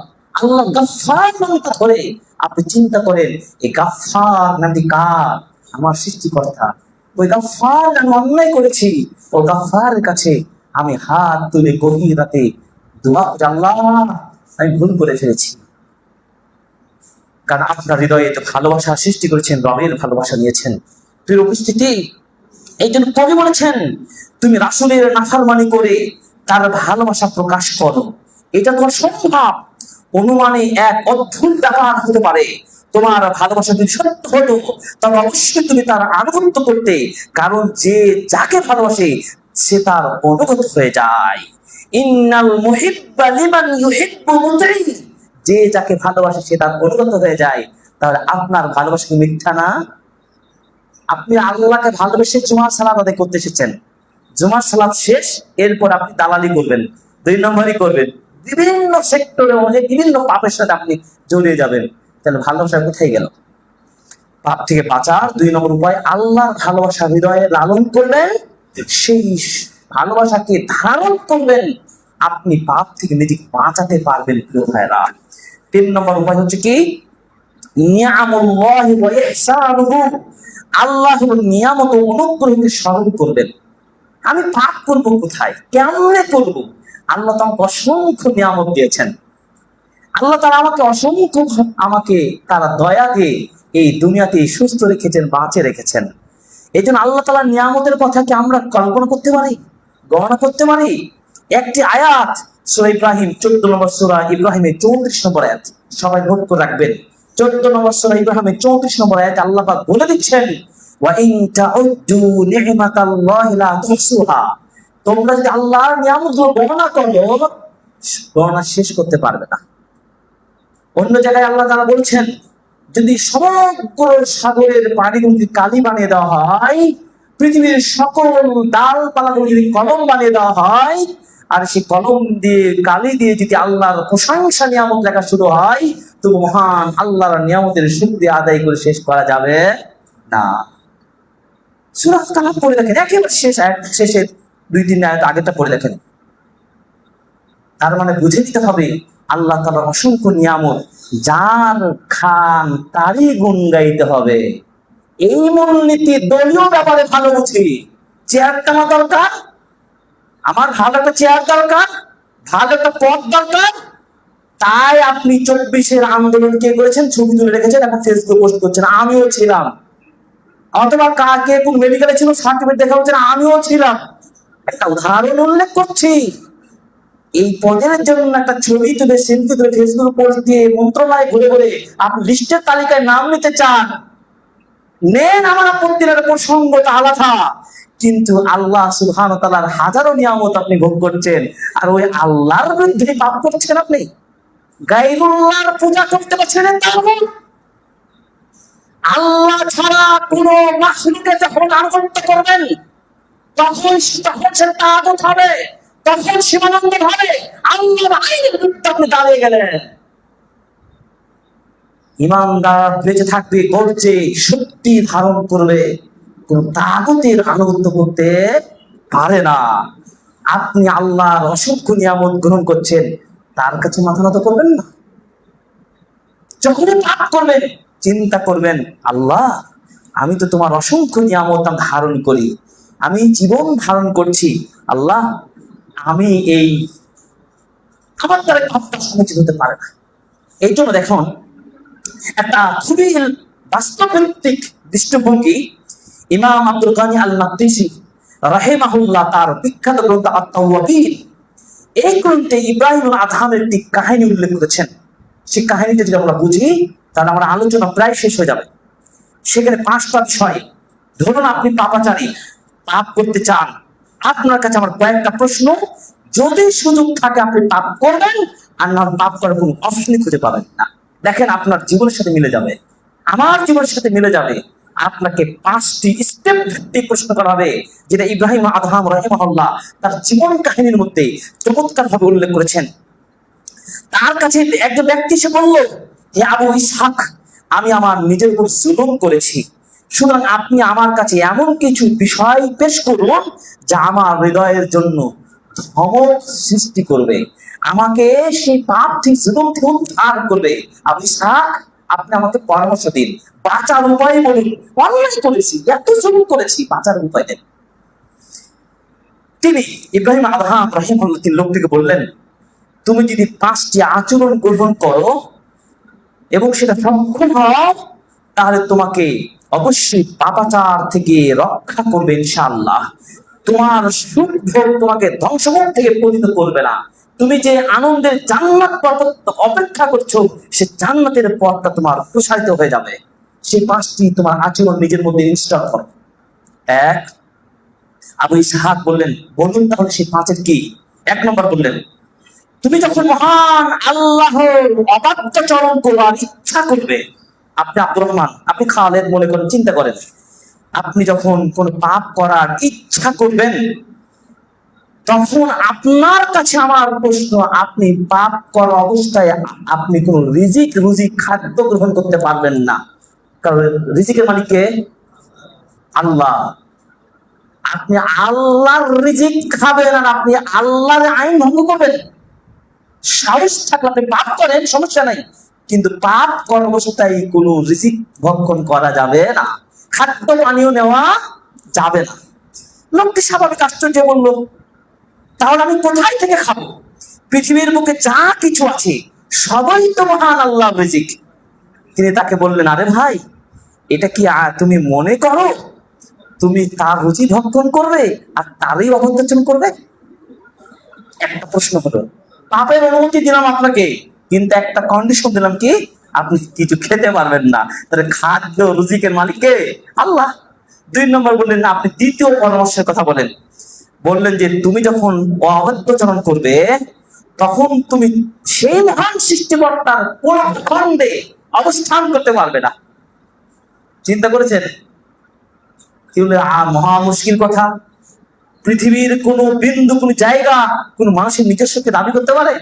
আল্লাহ গাফফার নামটা ধরে আপনি চিন্তা করেন, এই গাফফার নামটি কার? আমার সৃষ্টিকর্তা। ওই গাফফার, আমি অন্যায় করেছি, ও গাফফারের কাছে আমি হাত তুলে গভীর রাতে দোয়া করি, আল্লাহ আমি ভুল করে ফেলেছি। কারণ আপনার হৃদয়ে তো ভালোবাসা সৃষ্টি করেছেন, রবের ভালোবাসা নিয়েছেন। প্রিয় উপস্থিতি, এই জন্য কবি বলেছেন, তুমি রাসূলের নাফরমানি করে তার ভালোবাসা প্রকাশ করো, এটা তোমার সম্ভব। অনুমানে এক অদ্ভুত ব্যাপার হতে পারে। তোমার ভালোবাসা যদি সত্য হতো, তবে অবশ্যই তুমি তার আনুগত্য করতে, কারণ যে যাকে ভালোবাসে সে তার অনুগত হয়ে যায়। ইন্নাল মুহিব্বা লিমান ইউহিব্বু মুতিই, যে যাকে ভালোবাসে সে তার অনুগত হয়ে যায়। তাহলে আপনার ভালোবাসা কি মিথ্যা না? আপনি আল্লাহকে ভালোবেসে জুমার সালাত আদায় করতে এসেছেন, জুমার সালাত শেষ, এরপর আপনি দালালি করবেন, 2 নম্বরই করবেন, বিভিন্ন সেক্টরে অনেক বিভিন্ন পাপের সাথে আপনি জড়িয়ে যাবেন। তাহলে ভালোবাসা কোথায় গেল? পাপ থেকে বাঁচার 2 নম্বর উপায়, আল্লাহর ভালোবাসা হৃদয়ে লালন করবেন, সেই ভালোবাসাকে ধারণ করবেন, আপনি পাপ থেকে নিজেকে বাঁচাতে পারবেন। প্রিয় ভাইরা, 3 নম্বর উপায় হচ্ছে কি? নিয়ামুল্লাহি ওয়া ইহসানুহু, আল্লাহর নিয়ামত ও অনুগ্রহকে স্মরণ করবেন। আমি পাপ করব কোথায়, কেমনে করব? আল্লাহ তো আমাকে অসংখ্য নিয়ামত দিয়েছেন। আল্লাহ তাআলা আমাকে অসংখ্য, আমাকে তারা দয়া দিয়ে এই দুনিয়াতে সুস্থ রেখেছেন, বাঁচে রেখেছেন। এই জন্য আল্লাহ তাআলার নিয়ামতের কথা কি আমরা কল্পনা করতে পারি, গণনা করতে পারি? একটি আয়াত সূরা ইব্রাহিম 14 নম্বর সূরা ইব্রাহিমের 34 নম্বর আয়াত, সবাই নোট করে রাখবেন। 14 নম্বর সূরা ইব্রাহিমের 34 নম্বর আয়াতে আল্লাহ পাক বলে দিচ্ছেন, ওয়া ইন তাউদ্দু নি'মাতাল্লাহি লা তুহসুহা, তোমরা যদি আল্লাহর নিয়ামতগুলো গণনা করো, গণনা শেষ করতে পারবে না। অন্য জায়গায় আল্লাহ তাআলা বলছেন, যদি সমগ্র সাগরের পানিগুলোকে কালি বানিয়ে দেওয়া হয়, পৃথিবীর সকল ডালপালাগুলো যদি কলম বানিয়ে দেওয়া হয়, আর সেই কলম দিয়ে কালি দিয়ে যদি আল্লাহর প্রশংসা নিয়ামত লেখা শুরু হয়, তো মহান আল্লাহর নিয়ামতের শুকরিয়া আদায় করে শেষ করা যাবে না। সূরা কালাম পড়ে দেখেন, একেবারে শেষের 2-3 আয়াত আগেটা পড়ে দেখেন। তার মানে বুঝে নিতে হবে আল্লাহ তাআলার অসংখ্য নিয়ামত, যার খান তারই গুণ গাইতে হবে। এই মূলনীতি দলীয় ব্যাপারে ভালো বুঝি। চেয়ারটা আমার দরকার, আমার ভালো একটা চেয়ার দরকার, ভালো একটা পদ দরকার, তাই আপনি 24-এর আন্দোলন কে করেছেন ছবি তুলে রেখেছেন, এখন ফেসবুকে পোস্ট করছেন আমিও ছিলাম। অথবা কাকে কোন মেডিকেলে ছিল সার্টিফিকেট দেখা হচ্ছে আমিও ছিলাম। একটা উদাহরণ উল্লেখ করছি। এই পদের জন্য একটা ছবি তুলে সেলফি তুলে ফেসবুকে পোস্ট দিয়ে মন্ত্রণালয়ে ঘুরে ঘুরে আপনি লিস্টের তালিকায় নাম নিতে চান, নেন, আমার আপত্তি নেই, প্রসঙ্গটা আলাদা। কিন্তু আল্লাহ সুবহানাহু ওয়া তাআলার হাজারো নিয়ামত আপনি ভোগ করছেন, আর ওই আল্লাহর বিরুদ্ধে পাপ করছেন। আপনি গায়রুল্লাহর পূজা করতে পারছেন না। আল্লাহ ছাড়া কোন মাখলুকে যখন আনুগত্য করবেন, তখন সে তাগুত হবে, তখন সীমালঙ্ঘন হবে, আল্লাহর আইনের বিরুদ্ধে আপনি দাঁড়িয়ে গেলেন। ইমানদার বেঁচে থাকবে, গর্জে শক্তি ধারণ করবে, কোন তাগুতের আনুগত্য করতে পারে না। আপনি আল্লাহর অসংখ্য নিয়ামত গ্রহণ করছেন, তার কাছে মাথা নত করবেন না। যখন পাপ করবেন চিন্তা করবেন, আল্লাহ আমি তো তোমার অসংখ্য নিয়ামত ধারণ করি, আমি জীবন ধারণ করছি, আল্লাহ আমি এই আমার দ্বারা পাপটা সমুচিত হতে পারে না। এই জন্য দেখুন, একটা খুবই বাস্তবভিত্তিক দৃষ্টিভঙ্গি ইমাম আব্দুল গানি আল মাকদিসি রাহিমাহুল্লাহ তার বিখ্যাত গ্রন্থ আত-তাওয়াবিন, এই গ্রন্থে ইব্রাহিম আদহামের একটি কাহিনী উল্লেখ করেছেন। সেই কাহিনীটা যদি আমরা বুঝি তাহলে আমার আলোচনা প্রায় শেষ হয়ে যাবে। সেখানে 5টা বিষয়। ধরুন আপনি পাপাচারী, পাপ করতে চান, আপনার কাছে আমার কয়েকটা প্রশ্ন, যদি সুযোগ থাকে আপনি পাপ করবেন, আর না পাপ করার কোনো অপশনই খুঁজে পাবেন না। দেখেন আপনার জীবনের সাথে মিলে যাবে, আমার জীবনের সাথে মিলে যাবে। আপনাকে 5টি স্টেপ ভিত্তিক প্রশ্ন করা হবে, যেটা ইব্রাহিম আদহাম রাহিমাহুল্লাহ তার জীবন কাহিনীর মধ্যে চমৎকার ভাবে উল্লেখ করেছেন। তার কাছে একজন ব্যক্তি এসে বলল, হে আবু ইসহাক, আমি আমার নিজের উপর জুলুম করেছি, সুতরাং আপনি আমার কাছে এমন কিছু বিষয় পেশ করুন যা আমার হৃদয়ের জন্য ধমক সৃষ্টি করবে, আমাকে সেই পাপ থেকে জুলুম থেকে উদ্ধার করবে। আবু ইসহাক, আপনি আমাকে পরামর্শ দিন, বাঁচার উপায় বলুন। অন্যায় করেছি, এত জুলুম করেছি, বাঁচার উপায় দেন। তিনি ইব্রাহিম আদহাম রাহিমাহুল্লাহ তিনি লোকটিকে বললেন, তুমি যদি 5টি আচরণ গ্রহণ করো এবং সেটা সক্ষম হও, তাহলে তোমাকে অবশ্যই পাপাচার থেকে রক্ষা করবে ইনশাআল্লাহ। তোমার সুখ ভোগ তোমাকে ধ্বংসমুখ থেকে পতিত করবে না। তুমি যে আনন্দের জান্নাত অপেক্ষা করছো, সে জান্নাতের পথটা তোমার প্রসারিত হয়ে যাবে। সেই 5টি তোমার আচরণ নিজের মধ্যে ইনস্টল করো। 1, আবু ইসহাক বললেন, বলুন তাহলে সেই 5-এর কি? 1 নম্বর বললেন, তুমি যখন মহান আল্লাহর অবাধ্যচরণ করার ইচ্ছা করবে, আপনি আব্দুর রহমান, আপনি খালেদ মনে করেন, চিন্তা করেন, আপনি যখন কোন পাপ করার ইচ্ছা করবেন, তখন আপনার কাছে আমার প্রশ্ন, আপনি পাপ করা অবস্থায় আপনি কোন রুজি খাদ্য গ্রহণ করতে পারবেন না, কারণ রিজিকের মালিক কে? আল্লাহ। আপনি আল্লাহর রিজিক খাবেন আর আপনি আল্লাহর আইন ভঙ্গ করবেন? সাহস থাকলে আপনি পাপ করেন, সমস্যা নাই, কিন্তু পাপ করার অবস্থায় কোন রিজিক ভক্ষণ করা যাবে না, খাদ্য পানীয় নেওয়া যাবে না। লোকটি স্বাভাবিক আশ্চর্য বলল, তাহলে আমি কোথায় থেকে খাবো? পৃথিবীর বুকে যা কিছু আছে সবাই তো মহান আল্লাহর রিজিক। তিনি তাকে বললেন, আরে ভাই, এটা কি তুমি মনে করো তুমি তার রুচি ভক্ষণ করবে আর তারই অবজ্ঞাচরণ করবে? একটা প্রশ্ন হলো, পাপের অনুমতি দিলাম আপনাকে, কিন্তু একটা কন্ডিশন দিলাম, কি? আপনি কিছু খেতে পারবেন না। তাহলে খাদ্য রুজিকের মালিক কে? আল্লাহ। 2 নম্বর বললেন না, আপনি দ্বিতীয় পরামর্শের কথা বললেন যে তুমি যখন অবাধ্যচরণ করবে তখন তুমি সেই মহান সৃষ্টিকর্তার কোন খণ্ডে অবস্থান করতে পারবে না। চিন্তা করেছেন কি বলে? মহা মুশকিল কথা। পৃথিবীর কোন বিন্দু, কোন জায়গা কোন মানুষের নিজস্বকে দাবি করতে পারে?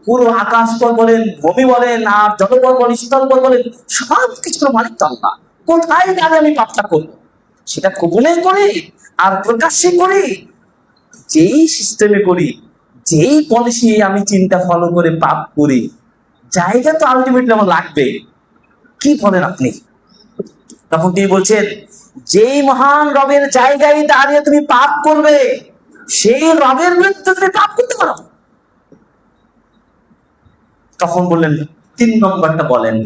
পুরো আকাশ পথ বলেন, ভূমি বলেন, আর জলপথ বলেন, স্থলপথ বলেন, সব কিছুর মালিক তো আল্লাহ। কোথায় গেলে আমি পাপটা করবো? সেটা গোপনে করি আর প্রকাশ্যে করি, যেই সিস্টেমে করি, যেই পলিসি আমি চিন্তা ফলো করে পাপ করি, জায়গা তো আলটিমেটলি আমার লাগবে। কি বলেন আপনি? তখন তিনি বলছেন, যেই মহান রবের জায়গায় দাঁড়িয়ে তুমি পাপ করবে, সেই রবের বিরুদ্ধে তুমি পাপ করতে পারো। তখন বললেন 3 নম্বরটা বলেন।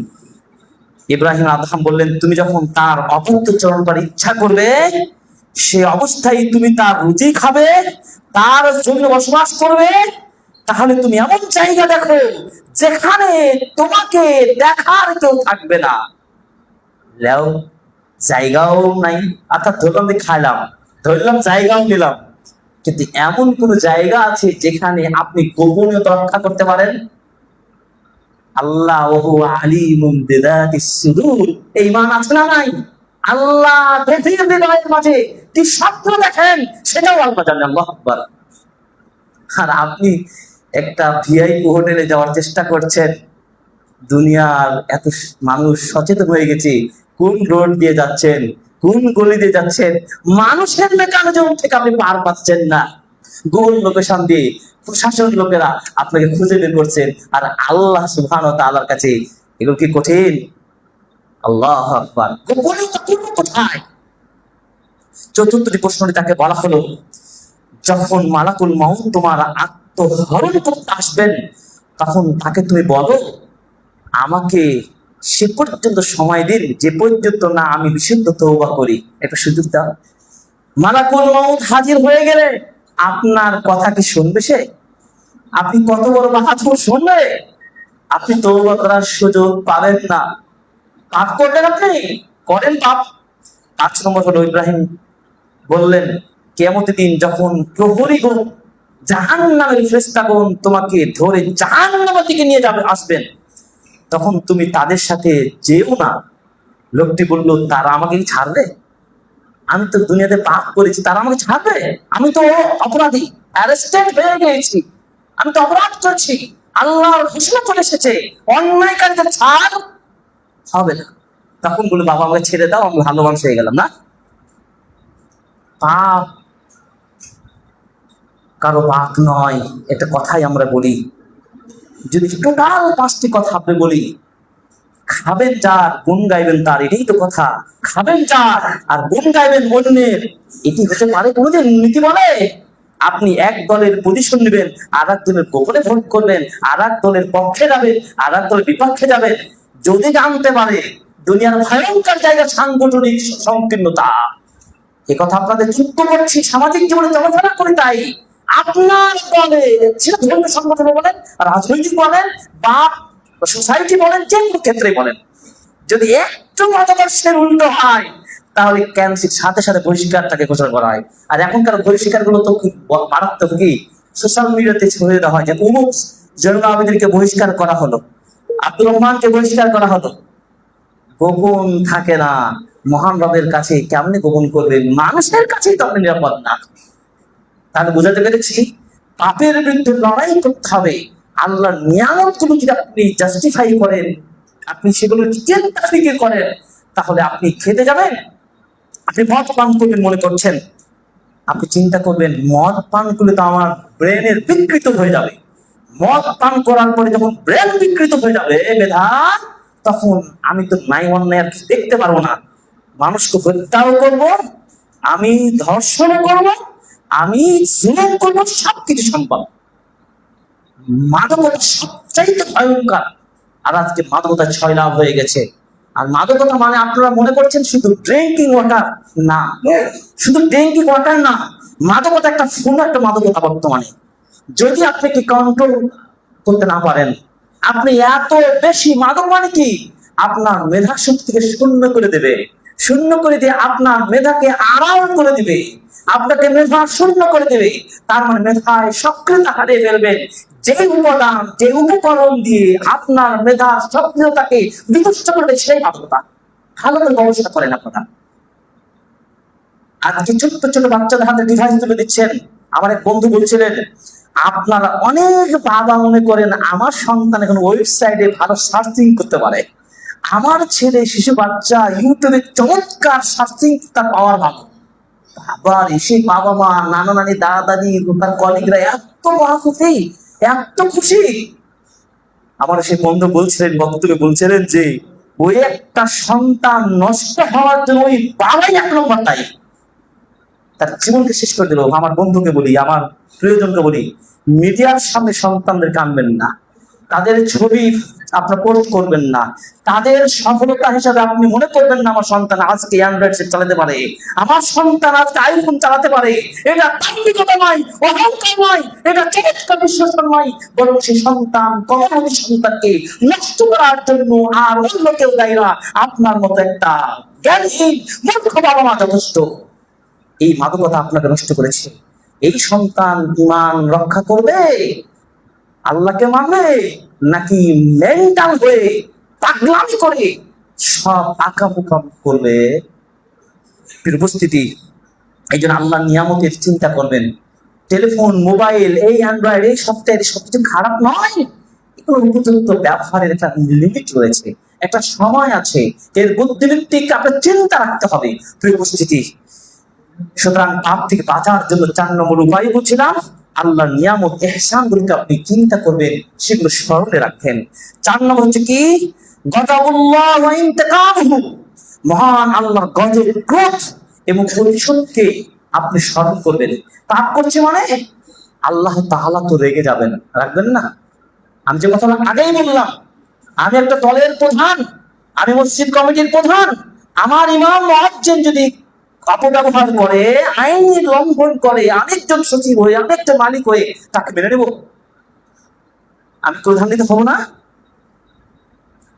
ইব্রাহিম আদহাম বললেন, তুমি যখন তার অপত্যচরণ করার ইচ্ছা করবে, সে অবস্থায় তুমি তার রুচি খাবে, তার জমিনে বসবাস করবে, তাহলে তুমি এমন জায়গা দেখো যেখানে তোমাকে দেখার কেউ থাকবে না। লেও জায়গাও নাই, অর্থাৎ ধরলাম খাইলাম, ধরলাম জায়গাও নিলাম, কিন্তু এমন কোন জায়গা আছে যেখানে আপনি গোপনীয়তা রক্ষা করতে পারেন? আল্লাহ আলিমুম বিযাতিস সুদূর, এই মান আছে না নাই? আল্লাহ গভীর হৃদয়ের মাঝে কি স্বপ্ন দেখেন সেটাও আল্লাহ জানেন। আল্লাহু আকবার। আর আপনি একটা ভিআইপি হোটেলে যাওয়ার চেষ্টা করছেন, দুনিয়ার এত মানুষ সচেতন হয়ে গেছে, কোন রোড দিয়ে যাচ্ছেন, কোন গলি দিয়ে যাচ্ছেন, মানুষের মেকানিজম থেকে আপনি পার পাচ্ছেন না। গুগল লোকেশন দিয়ে প্রশাসন লোকেরা আপনাকে খুঁজে বের করছেন, আর আল্লাহ সুবহানাহু ওয়া তাআলার কাছে এগুলো কি কঠিন? আল্লাহু আকবার। গোপনীয়তা কোথায়? চতুর্থটি প্রশ্নটি তাকে বলা হলো, যখন মালাকুল মাউত তোমার আত্মহরণ করতে আসবেন, তখন তাকে তুমি বলো, আমাকে সে পর্যন্ত সময় দিন যে পর্যন্ত না আমি বিশুদ্ধ তওবা করি। একটা সুযোগ দাও। মালাকুল মাউত হাজির হয়ে গেলে আপনার কথা কি শুনবে সে? আপনি কত বড় বাহাদুর, শুনবে? আপনি তওবা করার সুযোগ পাবেন না। পাপ করবেন, আপনি করেন পাপ। 5 নম্বর হলো, ইব্রাহিম বললেন, কিয়ামতের দিন যখন প্রহরীগণ, জাহান্নামের ফেরেশতাগণ তোমাকে ধরে জাহান্নামের দিকে নিয়ে আসবেন, তখন তুমি তাদের সাথে যেও না। লোকটি বলল, তারা আমাকে ছাড়বে? আমি তো দুনিয়াতে পাপ করেছি, তারা আমাকে ছাড়বে? আমি তো অপরাধী, অ্যারেস্টেড হয়ে গেছি, আমি তো অপরাধ করছি, আল্লাহর ঘোষণা চলে এসেছে, অন্যায়কারীদের ছাড় হবে না। তখন বলে, বাবা আমাকে ছেড়ে দাও, আমি ভালো মানুষ হয়ে গেলাম না। পাপ কারো পাপ নয়, এটা কথাই আমরা বলি। যদি টোটাল 5টি কথা আপনি বলি, খাবেন যার, গুণ গাইবেন তার, এটাই তো কথা। খাবেন যার আর গুণ গাইবেন অন্যের, এটি হতে পারে কোনোদিন নীতি বলে? আপনি এক দলের পজিশন নেবেন, আর এক দলের গোপনে ভোট করবেন, আর এক দলের পক্ষে যাবেন, আর এক দলের বিপক্ষে যাবেন, যদি জানতে পারে দুনিয়ার ভয়ঙ্কর জায়গা সাংগঠনিক সংকীর্ণতা। এ কথা আপনাদের যুক্ত করছি, সামাজিক জীবনে চলাফেরা করি, তাই আপনার দলে, সেটা ধর্মীয় সংগঠন বলেন, রাজনৈতিক বলেন, বা সোসাইটি বলেন, যে কোনো ক্ষেত্রে বলেন, যদি একটু মতাদর্শের উল্টো হয়, তাহলে ক্যান্সির সাথে সাথে বহিষ্কার তাকে ঘোষণা করা হয়। আর এখনকার বহিষ্কার গুলো তো খুব মারাত্মক। কি সোশ্যাল মিডিয়াতে ছড়িয়ে দেওয়া হয় যে অমুক জয়নুল আবেদিনকে বহিষ্কার করা হলো, আব্দুর রহমানকে বহিষ্কার করা হলো। গোপন থাকে না, মহান রবের কাছে কেমনে গোপন করবেন? মানুষের কাছেই তো আপনি নিরাপদ না। তাহলে বুঝাতে পেরেছি, পাপের বিরুদ্ধে লড়াই করতে হবে। আল্লাহর নিয়ামত গুলো যদি আপনি জাস্টিফাই করেন, আপনি সেগুলো চিন্তা ফিকির করেন, তাহলে আপনি খেতে যাবেন। আপনি মদ পান করবেন মনে করছেন, আপনি চিন্তা করবেন, মদ পান করলে তো আমার ব্রেনের বিকৃত হয়ে যাবে। মদ পান করার পরে যখন ব্রেন বিকৃত হয়ে যাবে মেধা, তখন আমি তো নাই অন্যায় আর কিছু দেখতে পারবো না। মানুষকে হত্যাও করব, আমি ধর্ষণও করব, আমি জুলুম করবো, সবকিছু সম্ভব। মাদকতা সবচাইতে ভয়ঙ্কর, আর আজকে মাদকতা ছয়লাভ হয়ে গেছে। আর মাদকতা মানে আপনারা মনে করছেন শুধু ড্রিঙ্কিং ওয়াটার, না, শুধু ড্রিঙ্কিং ওয়াটার না, মাদকতা একটা পূর্ণ একটা মাদকতা বর্তমানে। যদি আপনাকে কন্ট্রোল করতে না পারেন, আপনি এত বেশি মাদক মানে কি আপনার মেধা শক্তিকে শূন্য করে দেবে, শূন্য করে দিয়ে আপনার মেধাকে আড়াল করে দিবে, আপনাকে মেধা শূন্য করে দেবে। তার মানে মেধায় সক্রিয়তা হারিয়ে ফেলবেন। যে উপাদান, যে উপকরণ দিয়ে আপনার মেধা সক্রিয়তাকে বিনষ্ট করবে সেই মাদকতা। ভালো করে গবেষণা করেন আপনারা। আজকে ছোট্ট ছোট বাচ্চাদের হাতে ডিভাইস তুলে দিচ্ছেন। আমার এক বন্ধু বলছিলেন, আপনারা অনেক বাবা মনে করেন আমার সন্তান এখন ওয়েবসাইটে ভালো সার্চিং করতে পারে, আমার ছেলে শিশু বাচ্চা ইউটিউবে চমৎকার সার্চিং তার পাওয়ার ভালো। আবার এসে বাবা মা, নানা নানি, দাদা দাদি, তার কলিগরা এত খুশি, এত খুশি। আমার সেই বন্ধু বলছিলেন, বক্তব্যে বলছিলেন যে ওই একটা সন্তান নষ্ট হওয়ার জন্য ওই বাবাই এক নম্বর দায়ী, তার জীবনকে শেষ করে দিল। আমার বন্ধুকে বলি, আমার প্রিয়জনকে বলি, মিডিয়ার সামনে সন্তানদেরকে আনবেন না, তাদের ছবি আপনার পোস্ট করবেন না, তাদের সফলতা হিসাবে আপনি মনে করবেন না আমার সন্তান আজকে অ্যান্ড্রয়েড সেট চালাতে পারে, আমার সন্তান আজকে আইফোন চালাতে পারে। এটা দাম্ভিকতা নয়, অহংকার নয়, এটা চমৎকার বিশ্লেষণ নয়, বরং সেই সন্তান কখনো সন্তানকে নষ্ট করার জন্য আর অন্য কেউ দায়ী না, আপনার মতো একটা জ্ঞানহীন মূর্খ বাবা মা যথেষ্ট। এই মাদকতা আপনাকে নষ্ট করেছে। এই সন্তান ঈমান রক্ষা করবে, আল্লাহকে মানবে, নাকি মেন্টাল হয়ে পাগলামি করে সব আঁকাবুকা করবে? উপস্থিতি, এই জন্য আল্লাহ নিয়ামতের চিন্তা করবেন। টেলিফোন, মোবাইল, এই অ্যান্ড্রয়েড, এই সফটওয়্যার সবকিছু খারাপ নয়, এগুলো উপযুক্ত ব্যবহারের একটা লিমিট রয়েছে, একটা সময় আছে, এর বুদ্ধিভিত্তিক আপনার চিন্তা রাখতে হবে। উপস্থিতি, সুতরাং পাপ থেকে বাঁচার জন্য 4 নম্বর উপায় বলছিলাম, আল্লাহর নিয়ামত ইহসান গুলোকে আপনি চিন্তা করবেন, সেগুলো স্মরণে রাখেন। 4 নম্বর হচ্ছে কি, গদাবুল্লাহ ওয়া ইন্তিকামহু, মহান আল্লাহর গজব, ক্রোধ এবং প্রতিশোধকে আপনি স্মরণ করবেন। পাপ করছে মানে আল্লাহ তাআলা তো রেগে যাবেন, রাখবেন না। আমি যে কথা আগেই বললাম, আমি একটা দলের প্রধান, আমি মসজিদ কমিটির প্রধান, আমার ইমাম মুয়াজ্জিন যদি অপব্যবহার করে, আইনি লঙ্ঘন করে, আরেকজন সচিব হয়ে, আরেকজন মালিক হয়ে তাকে মেনে নেব? আমি প্রধান্বিত হব না?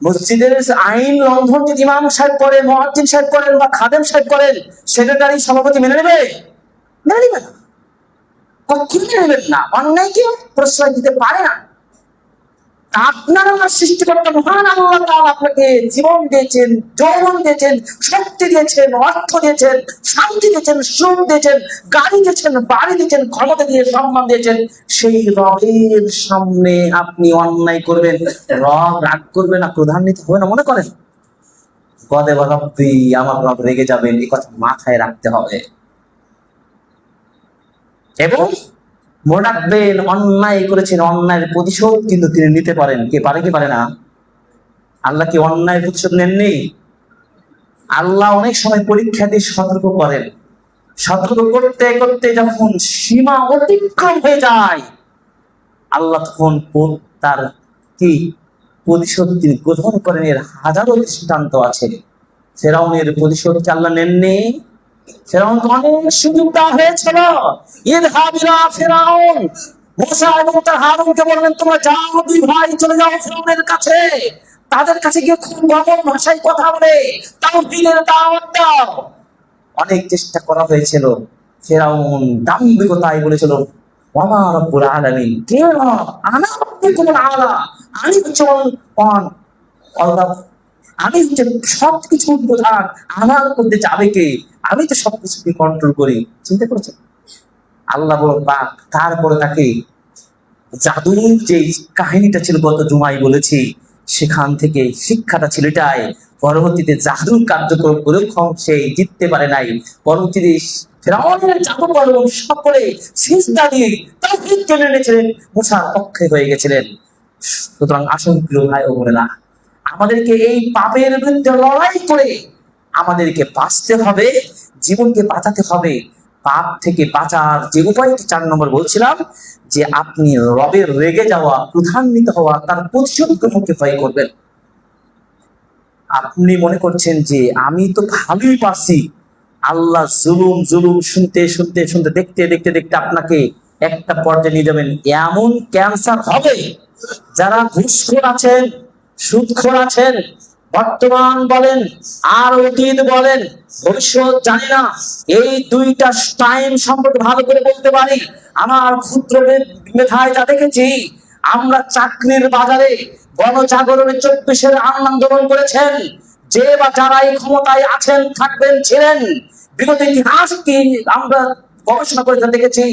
মসজিদের আইন লঙ্ঘন যদি ইমাম সাহেব করেন, মুয়াজ্জিন সাহেব করেন, বা খাদেম সাহেব করেন, সেক্রেটারি, সভাপতি মেনে নেবে? মেনে নেবে না, কখনো মেনে নেবেন না। অন্যায়কে প্রশ্রয় দিতে পারে না। আপনার আমার সৃষ্টিকর্তা মহান আল্লাহ তাআলা আপনাকে জীবন দিয়েছেন, যৌবন দিয়েছেন, শক্তি দিয়েছেন, অর্থ দিয়েছেন, শান্তি দিয়েছেন, সুখ দিয়েছেন, গাড়ি দিয়েছেন, বাড়ি দিয়েছেন, ক্ষমতা দিয়ে সম্মান দিয়েছেন। সেই রবের সামনে আপনি অন্যায় করবেন, রব রাগ করবে না, প্রধান্বিত হবে না মনে করেন? গদে রব্বি, আমার রব রেগে যাবেন, এই কথা মাথায় রাখতে হবে। এবং মনে রাখবেন, অন্যায় করেছেন, অন্যায়ের প্রতিশোধ কিন্তু তিনি নিতে পারেন। কে পারে, কি পারে না? আল্লাহ কি অন্যায়ের প্রতিশোধ নেননি? আল্লাহ অনেক সময় পরীক্ষা দিয়ে সতর্ক করেন, সতর্ক করতে করতে যখন সীমা অতিক্রম হয়ে যায়, আল্লাহ তখন তার কি প্রতিশোধ তিনি গ্রহণ করেন। এর হাজারো দৃষ্টান্ত আছে। ফেরাউনের প্রতিশোধ কি আল্লাহ নেননি? ফেরাউনকে অনেক সুযোগ দেওয়া হয়েছিল। ইযহাব ইলা ফিরাউন, মুসা এবং তার হারুনকে বললেন, তোমরা যাও, 2 ভাই চলে যাও ফেরাউনের কাছে, তাদের কাছে গিয়ে খুব নরম ভাষায় কথা বলে তাওহীদের দাওয়াত দাও। অনেক চেষ্টা করা হয়েছিল। ফেরাউন দাম্ভিকতায় বলেছিল, ওয়া রাব্বুল আলামিন, কে রব? আনা রাব্বুকুমুল আলা, আমি হচ্ছে আল্লাহ, আমি হচ্ছে সবকিছু প্রধান, আমার মধ্যে যাবে কে? আমি তো সবকিছুকে কন্ট্রোল করি। চিন্তা করেছেন? আল্লাহ বল বা তারপরে তাকে জাদুর যে কাহিনীটা ছিল গত জুমায় বলেছি, সেখান থেকে শিক্ষাটা ছিল এটাই, পরবর্তীতে জাদুর কার্যক্রম করেও সে জিততে পারে নাই। পরবর্তীতে ফেরাউনের জাদুকর সকলে সিজদা দিয়ে তাওহীদ টেনে এনেছিলেন, মুসার পক্ষে হয়ে গেছিলেন। সুতরাং আসুন প্রিয় ভাই ও বোনেরা, আমাদেরকে এই পাপের বিরুদ্ধে লড়াই করে আমাদেরকে বাঁচতে হবে, জীবনকে বাঁচাতে হবে। পাপ থেকে বাঁচার যে উপায়টি 4 নম্বর বলছিলাম, যে আপনি রবের রেগে যাওয়া, প্রধান্বিত হওয়া, তার প্রতিশোধ গ্রহণকে ভয় করবেন। আপনি মনে করছেন যে আমি তো ভালোই পারছি, আল্লাহ জুলুম জুলুম শুনতে শুনতে শুনতে দেখতে দেখতে দেখতে আপনাকে একটা পর্যায়ে নিয়ে যাবেন, এমন ক্যান্সার হবে। যারা ঘুষখোর আছেন, সুদখোর আছেন, বর্তমান বলেন আর অতীত বলেন, ভবিষ্যৎ জানি না, এই দুইটা টাইম সম্পর্কে ভালো করে বলতে পারি। আমার ক্ষুদ্র মেধায় যা দেখেছি, আমরা চাকরির বাজারে গণজাগরণে 24-এর আন্দোলন করেছেন, যে বা যারা এই ক্ষমতায় আছেন, থাকবেন, ছিলেন, বিগত ইতিহাস কি আমরা গবেষণা করে যা দেখেছি,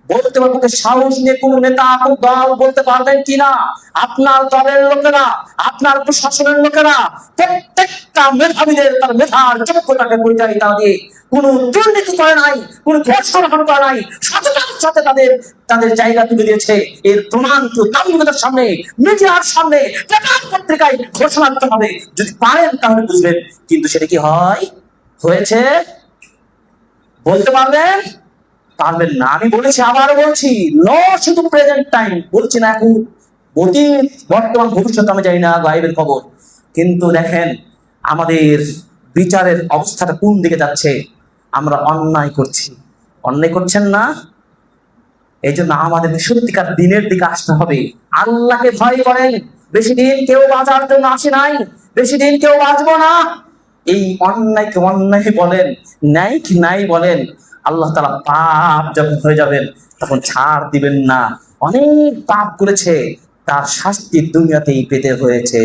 বলতে পারবো সাহস নিয়ে কোন নেতা কোন দল বলতে পারবেন কিনা আপনার দলের লোকেরা, আপনার প্রশাসনের লোকেরা প্রত্যেকটা মেধাবীদের তার মেধার যোগ্যতাকে পরিচালিত দিয়ে কোন দুর্নীতি করে নাই, কোন ঘোষণা করে নাই, সচেতনার সাথে তাদের তাদের জায়গা তুলে দিয়েছে। এর প্রমাণ নাগরিকদের সামনে, মিডিয়ার সামনে, পেপার পত্রিকায় ঘোষণা দিতে হবে। যদি পারেন তাহলে বুঝবেন, কিন্তু সেটা কি হয়, হয়েছে বলতে পারবেন? পারবেন না। আমি বলেছি, আবারও বলছি, নো শুধু প্রেজেন্ট টাইম বলছি না, এখন অতীত বর্তমান ভবিষ্যৎ আমি জানি না, গায়েবের খবর। কিন্তু দেখেন আমাদের বিচারের অবস্থাটা কোন দিকে যাচ্ছে। আমরা অন্যায় করছি, অন্যায় করছেন না? এই জন্য আমাদের সত্যিকার দিনের দিকে আসতে হবে। আল্লাহকে ভয় করেন। বেশি দিন কেউ বাঁচার জন্য আসে নাই, বেশি দিন কেউ বাঁচবো না। এই অন্যায়কে অন্যায় বলেন, ন্যায়কে ন্যায় বলেন। আল্লাহ তাআলা পাপ যখন হয়ে যাবেন তখন ছাড় দিবেন না। অনেক পাপ করেছে, তার শাস্তি দুনিয়াতেই পেতে হয়েছে।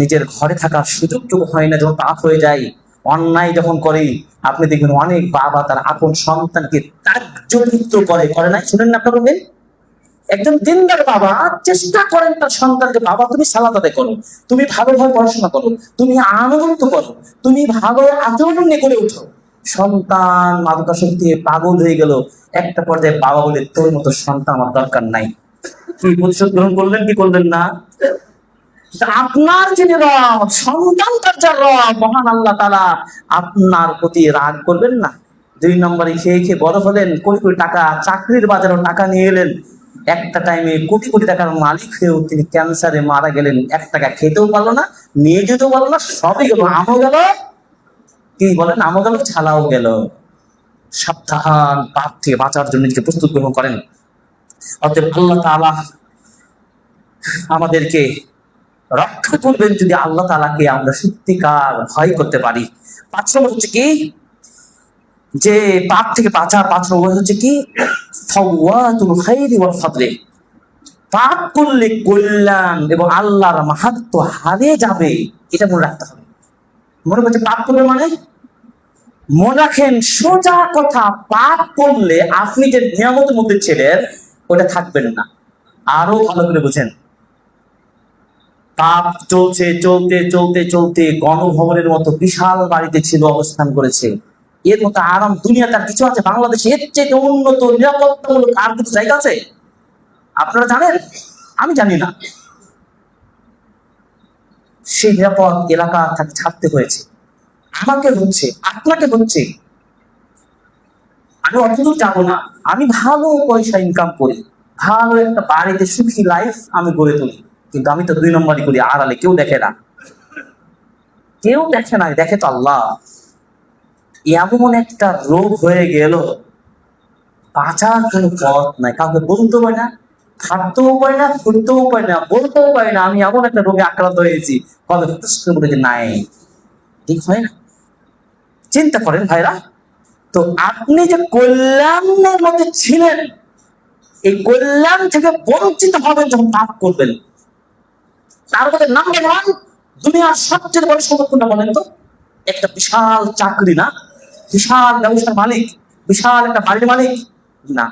নিজের ঘরে থাকার সুযোগটুকু হয় না, যখন পাপ হয়ে যায়, অন্যায় যখন করি, আপনি দেখবেন অনেক বাবা তার আপন সন্তানকে তাজ্জুবিত করে নাই? শুনেন না আপনারা? বলবেন একজন দিনদার বাবা চেষ্টা করেন তার সন্তানকে, বাবা তুমি সালাত আদায় করো, তুমি ভালোভাবে পড়াশোনা করো, তুমি আনন্দ করো, তুমি ভালো আচরণ নিয়ে করে উঠো। সন্তান মাদকাসক্তি পাগল হয়ে গেল, একটা পর্যায়ে বাবা বলে তোর মতো সন্তান আমার দরকার নাই। কি প্রতিশোধ গ্রহণ করলেন কি করলেন না? আপনার যিনি রব, সন্তানটার যার রব মহান আল্লাহ তাআলা, আপনার প্রতি রাগ করবেন না? 2 নম্বরে খেয়ে খেয়ে বড় হলেন, কোটি কোটি টাকা, চাকরির বাজারেও টাকা নিয়ে এলেন, একটা টাইমে কোটি কোটি টাকার মালিক হয়েও তিনি ক্যান্সারে মারা গেলেন। 1 টাকা খেতেও পারলো না, নিয়ে যেতেও পারলো না, সবই গেল, আমও গেল, কি বলেন, আমও গেল, ছালাও গেল। সাবধান, পাপ থেকে বাঁচার জন্য নিজেকে প্রস্তুত গ্রহণ করেন। অতএব আল্লাহ তাআলা আমাদেরকে রক্ষা করবেন যদি আল্লাহ তাআলাকে আমরা সত্যিকার ভয় করতে পারি। 5 নম্বর হচ্ছে কি, যে পাপ থেকে বাঁচার 5 নম্বর হচ্ছে কি, ফাওয়াতুল খাইরি ওয়াল ফাদলি। পাপ করলে কল্যাণ এবং আল্লাহর মাহাত্ম্য হারিয়ে যাবে, এটা মনে রাখতে হবে। মনে করছে পাপ করবে মানে, মনে রাখেন সোজা কথা, পাপ করলে আপনি যে নিয়ামতের মধ্যে ছিলেন ওটা থাকবেন না। আরো ভালো করে বুঝেন, পাপ চলছে চলতে চলতে চলতে গণভবনের মতো বিশাল বাড়িতে ছিল, অবস্থান করেছে। এর মতো আরাম দুনিয়া তার কিছু আছে? বাংলাদেশে এর চেয়ে উন্নত নিরাপত্তামূলক আর কিছু জায়গা আছে আপনারা জানেন? আমি জানি না। সেই নিরাপদ এলাকা তাকে ছাড়তে হয়েছে, আমাকে হচ্ছে, আপনাকে হচ্ছে। আমি অতদূর যাবো না, আমি ভালো পয়সা ইনকাম করি, ভালো একটা বাড়িতে সুখী লাইফ আমি গড়ে তুলি, কিন্তু আমি তো 2 নম্বরই করি, আড়ালে কেউ দেখে না, কেউ দেখে না, দেখে তো আল্লাহ। এমন একটা রোগ হয়ে গেল, বাঁচার কোনো পথ নাই, কাউকে বলতেও পারে না, খাটতেও পারে না, ফুটতেও পারে না, বলতেও পারে না আমি এমন একটা রোগে আক্রান্ত হয়েছি, কবে প্রশ্ন বলে যে নাই, ঠিক হয় না? চিন্তা করেন ভাইরা, তো আপনি যে কল্যাণের মধ্যে ছিলেন, এই কল্যাণ থেকে বঞ্চিত হবেন যখন পাপ করবেন। তার মধ্যে নাম্বার 1, দুনিয়ার সবচেয়ে বড় সম্পদ কোনটা বলেন তো? একটা বিশাল চাকরি না, বিশাল ব্যবসার মালিক, বিশাল একটা বাড়ির মালিক না।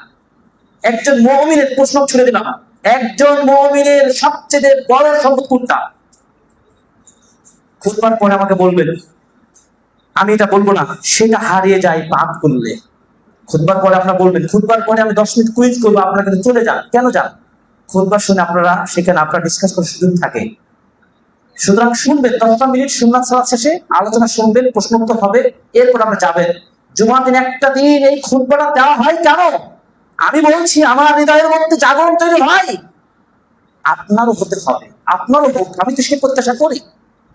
একজন মুমিনের, প্রশ্ন ছুড়ে দিলাম, একজন মুমিনের সবচেয়ে বড় সম্পদ কোনটা? খুতবার পরে আমাকে বলবেন, আমি এটা বলবো না, সেটা হারিয়ে যায় পাপ করলে। খুতবার পরে আপনারা বলবেন, খুতবার পরে আমি 10 মিনিট কুইজ করবো, আপনারা কিন্তু চলে যান। কেন যান? খুতবা শুনে আপনারা, সেখানে আপনারা ডিসকাস করার সুযোগ থাকে। সুতরাং শুনবেন, 10টা মিনিট সুন্নাত সালাত শেষে আলোচনা শুনবেন, প্রশ্ন উত্তর হবে, এরপর আপনি যাবেন। জুমার দিন একটা দিন এই খুতবাটা দেওয়া হয় কেন? আমি বলছি আমার হৃদয়ের মধ্যে জাগরণ তৈরি হয়। আপনারও হতে হবে, আপনারও হোক, আমি তো সে প্রত্যাশা করি।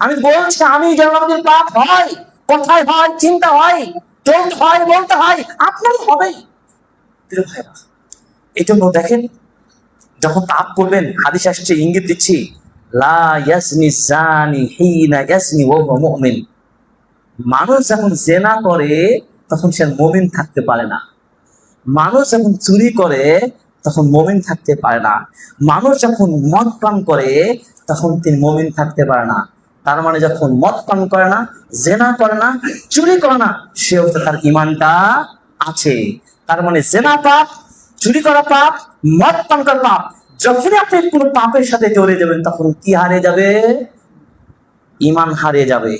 আমি বলছি আমি যেন আমাদের পাপ হয়, কথায় হয়, চিন্তা হয়, চলতে হয়, বলতে হয়, আপনারও হবেই। প্রিয় ভাইরা, এই জন্য দেখেন, যখন পাপ করবেন, হাদিস আসছে, ইঙ্গিত দিচ্ছি, লা ইয়াজনি জানি হিনা ইয়াজনি ওয়া হুয়া মুমিন। মানুষ যখন জেনা করে তখন সে মুমিন থাকতে পারে না। মানুষ যখন চুরি করে তখন মুমিন থাকতে পারে না। মানুষ যখন মদ পান করে তখন তিনি মুমিন থাকতে পারে না। তার মানে যখন মদ পান করে না, জেনা করে না, চুরি করে না, সে হচ্ছে তার ঈমানটা আছে। তার মানে জেনা পাপ, চুরি করা পাপ, মদ পান করা পাপ। যখনই আপনি কোনো পাপের সাথে জড়িয়ে যাবেন তখন কি হারিয়ে যাবে? ঈমান হারিয়ে যাবে।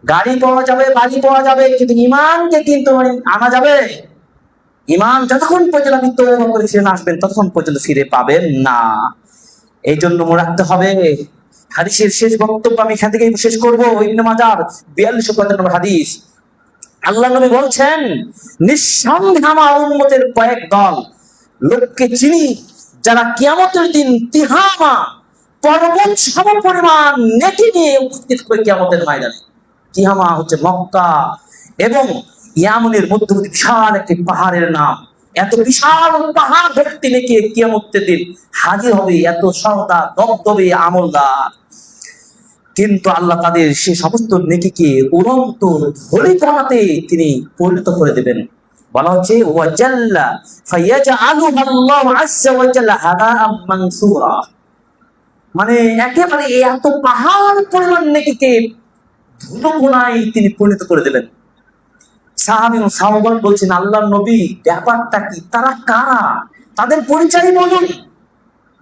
গাড়ি পাওয়া যাবে, বাড়ি পাওয়া যাবে, কিন্তু ঈমানকে কিন্তু আনা যাবে? ঈমান যতক্ষণ পর্যন্ত আপনি তওবা করে ফিরে আসবেন ততক্ষণ পর্যন্ত ফিরে পাবেন না। এই জন্য মনে রাখতে হবে। হাদিসের শেষ বক্তব্য আমি এখান থেকেই শেষ করবো। ইবনে মাজাহ 42 নম্বর হাদিস। আল্লাহ নবী বলছেন, নিঃসন্দেহে আমার উম্মতের কয়েক দল লোককে চিনি, যারা কিয়ামতের দিন তিহামা পর্বত সম পরিমাণ নেকি নিয়ে উপস্থিত হবে কিয়ামতের ময়দানে। তিহামা হচ্ছে মক্কা এবং ইয়ামনের মধ্যবর্তী বিশাল একটি পাহাড়ের নাম। এত বিশাল পাহাড় ভর্তি নেকি কিয়ামতের দিন হাজির হবে এত সহদা দবদবে আমলদার। কিন্তু আল্লাহ তাদের সে সমস্ত নেকিকে উড়ন্ত ধূলিকণাতে তিনি পরিণত করে দেবেন। বলা হচ্ছে ওয়াজাল্লা ফায়াজআলুহু আল্লাহু আযজা ওয়া জাল্লা হাবাআম মানসুরা। মানে একেবারে এত পাহাড় পরিমাণ নেকিকে ধুলোকণায় তিনি পরিণত করে দেবেন। সাহাবাগণ বলছেন, আল্লাহর নবী ব্যাপারটা কি? তারা কারা? তাদের পরিচয় বলুন।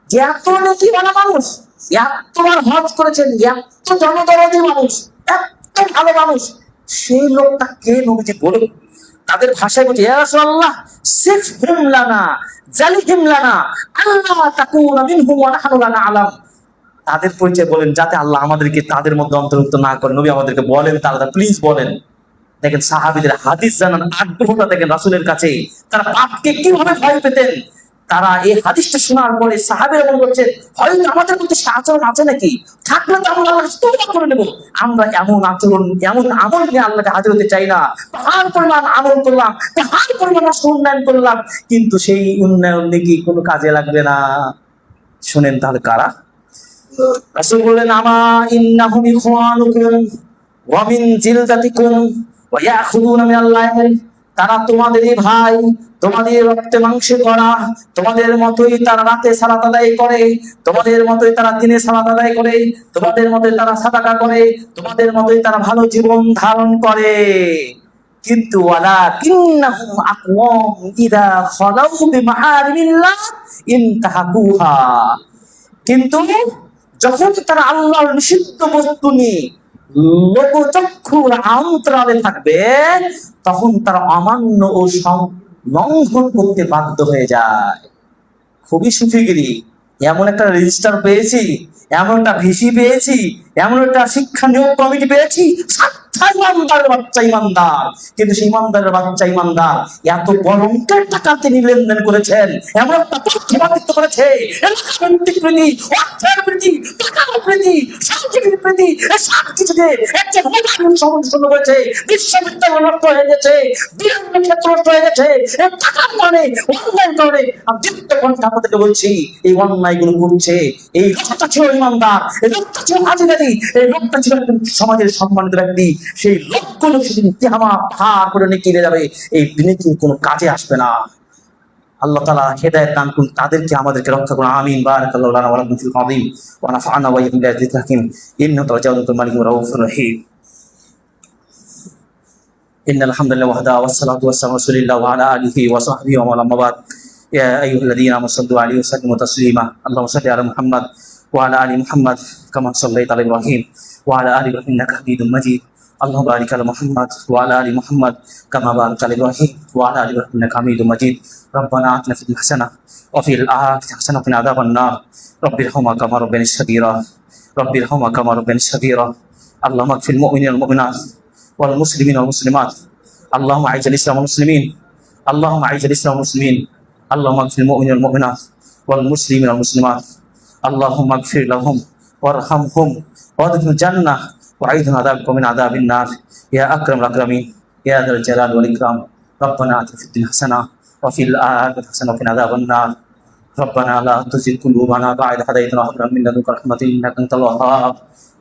যে এত নেকিওয়ালা মানুষ, এতবার হজ করেছেন, এত জনদরদি মানুষ, এত ভালো মানুষ, সেই লোকটা কে নবীজি বলুন। তাদের ভাষায় বলছে, ইয়া রাসূলুল্লাহ সিফহুম লানা জালিহিম লানা আল্লাহ তাকুনা মিনহুম ওয়া নাহনু লা না'লাম। তাদের পরিচয় বলেন যাতে আল্লাহ আমাদেরকে তাদের মধ্যে অন্তর্ভুক্ত না করেন। নবী আমাদেরকে বলেন, তারা প্লিজ বলেন। দেখেন সাহাবীদের হাদিস জানার আগ্রহটা দেখেন রাসূলের কাছে। তারা পাপকে কিভাবে ভয় পেতেন। তারা এই হাদিসটা শোনার পরে সাহাবীরা মনে করছেন, হয়তো আমাদের মধ্যে সে আচরণ আছে নাকি, থাকলে তো আমরা আল্লাহর তওবা করে নেব। আমরা এমন আচরণ, এমন আমল নিয়ে আল্লাহকে হাজির হতে চাই না। পাহাড় পরিমাণ আমল করলাম, পাহাড় পরিমাণ উন্নয়ন করলাম, কিন্তু সেই উন্নয়ন নাকি কোনো কাজে লাগবে না। শুনেন তাহলে কারা? রাসূল বললেন, আমা ইন্নাহুম ইখওয়ানুকুম ওয়া মিন জিলদাতিকুম ওয়া ইয়াখুযুনা মিনাল লাইল। তারা তোমাদেরই ভাই, তোমাদের রক্তে মাংসে করা, তোমাদের মতোই তারা রাতে সালাত আদায় করে, তোমাদের মতোই তারা দিনে সালাত আদায় করে, তোমাদের মতোই তারা সাদাকা করে, তোমাদের মতোই তারা ভালো জীবন ধারণ করে। কিন্তু ওয়ালাকিন্নাহুম আকওয়াম ইযা খালাউ বিমাহারিমিল্লাহ ইনতাহাকুহা। কিন্তু যখন তারা আল্লাহর নিষিদ্ধ বস্তু নিয়ে লোকচক্ষুর অন্তরালে থাকবে তখন তারা অমান্য ও লঙ্ঘন করতে বাধ্য হয়ে যায়। খুবই সুফিগিরি। এমন একটা রেজিস্টার পেয়েছি, এমন একটা ভিসি পেয়েছি, এমন একটা শিক্ষা নিয়োগ কমিটি পেয়েছি, ইমানদারের বাচ্চা ইমানদার, কিন্তু সেই ইমানদারের বাচ্চা ইমানদার এত বড় অঙ্কের টাকা তিনি লেনদেন করেছেন, এমন একটা তথ্যবাদিত্ব করেছে, প্রীতি, অর্থের প্রীতি, টাকার প্রীতি, শান্তির প্রীতি, সব কিছুতে একজন সমস্যা করেছে। বিশ্ববিদ্যালয় নষ্ট হয়ে গেছে, বিভিন্ন ক্ষেত্র নষ্ট হয়ে গেছে, টাকার মানে অন্যায় করে। আমি দীপ্ত কণ্ঠে আপনাদেরকে বলছি, এই অন্যায় গুলো করছে এই লোকটা ছিল ইমানদার, এই লোকটা ছিল হাজিদারি, এই লোকটা ছিল সমাজের সম্মানিত ব্যক্তি। সেই লোকগুলো সেদিন তিহামা পাহাড় করে নিয়ে যাবে, এই দিনে কিন্তু কোনো কাজে আসবে না। আল্লাহ তাআলা হেদায়েত দান করুন, তাদেরকে আমাদেরকে রক্ষা করুন। আমিন। বারাকাল্লাহু লানা ওয়া লাকুম ফিল আযীম ওয়া নাফা'না ওয়া ইয়্যাকুম বিল হাকিম ইন্নাহু তাওয়াবুর মালিকুর রাউফুর রহিম। ইন্নাল হামদুলিল্লাহি ওয়াহদাহু ওয়াসসালাতু ওয়াসসালামু আলা রাসূলিল্লাহি ওয়া আলা আলিহি ওয়া সাহবিহি ওয়া মান আম্মাবাদ। ইয়া আইয়ুহাল্লাযীনা আমানু সাল্লু আলাইহি ওয়া সাল্লিমু তাসলিমা। আল্লাহুম্মা সাল্লি আলা মুহাম্মাদ ওয়া আলা আলি মুহাম্মাদ কামা সাল্লাইতা আলা ইব্রাহিম ওয়া আলা আলি ইব্রাহিম ইন্নাকা হামিদুম মাজিদ। اللهم بارك على محمد وعلى ال محمد كما باركت على ابراهيم وعلى ال ابراهيم انك حميد مجيد. ربنا اتنا في الدنيا حسنه وفي الاخره حسنه وقنا عذاب النار. رب ارحمهما كما ربياني صغيرا. رب ارحمهما كما ربياني صغيرا. اللهم اغفر للمؤمنين والمؤمنات والمسلمين والمسلمات. اللهم اعز الاسلام والمسلمين. اللهم اعز الاسلام والمسلمين. اللهم اغفر للمؤمنين والمؤمنات والمسلمين والمسلمات. আল্লাহুম্মা ইগফির লাহুম ওয়ারহামহুম ওয়াদখিলহুমুল জান্নাহ ওয়া'ইদহুম আযাবাকা মিন আযাবিন নার ইয়া আকরামাল আকরামিন ইয়া যাল জালালি ওয়াল ইকরাম। রব্বানা আতিনা ফিদ দুনিয়া হাসানাহ ওয়া ফিল আখিরাতি হাসানাহ ওয়া কিনা আযাবান নার। ربنا لا تزغ قلوبنا بعد إذ هديتنا وهب لنا من لدنك رحمة إنك أنت الوهاب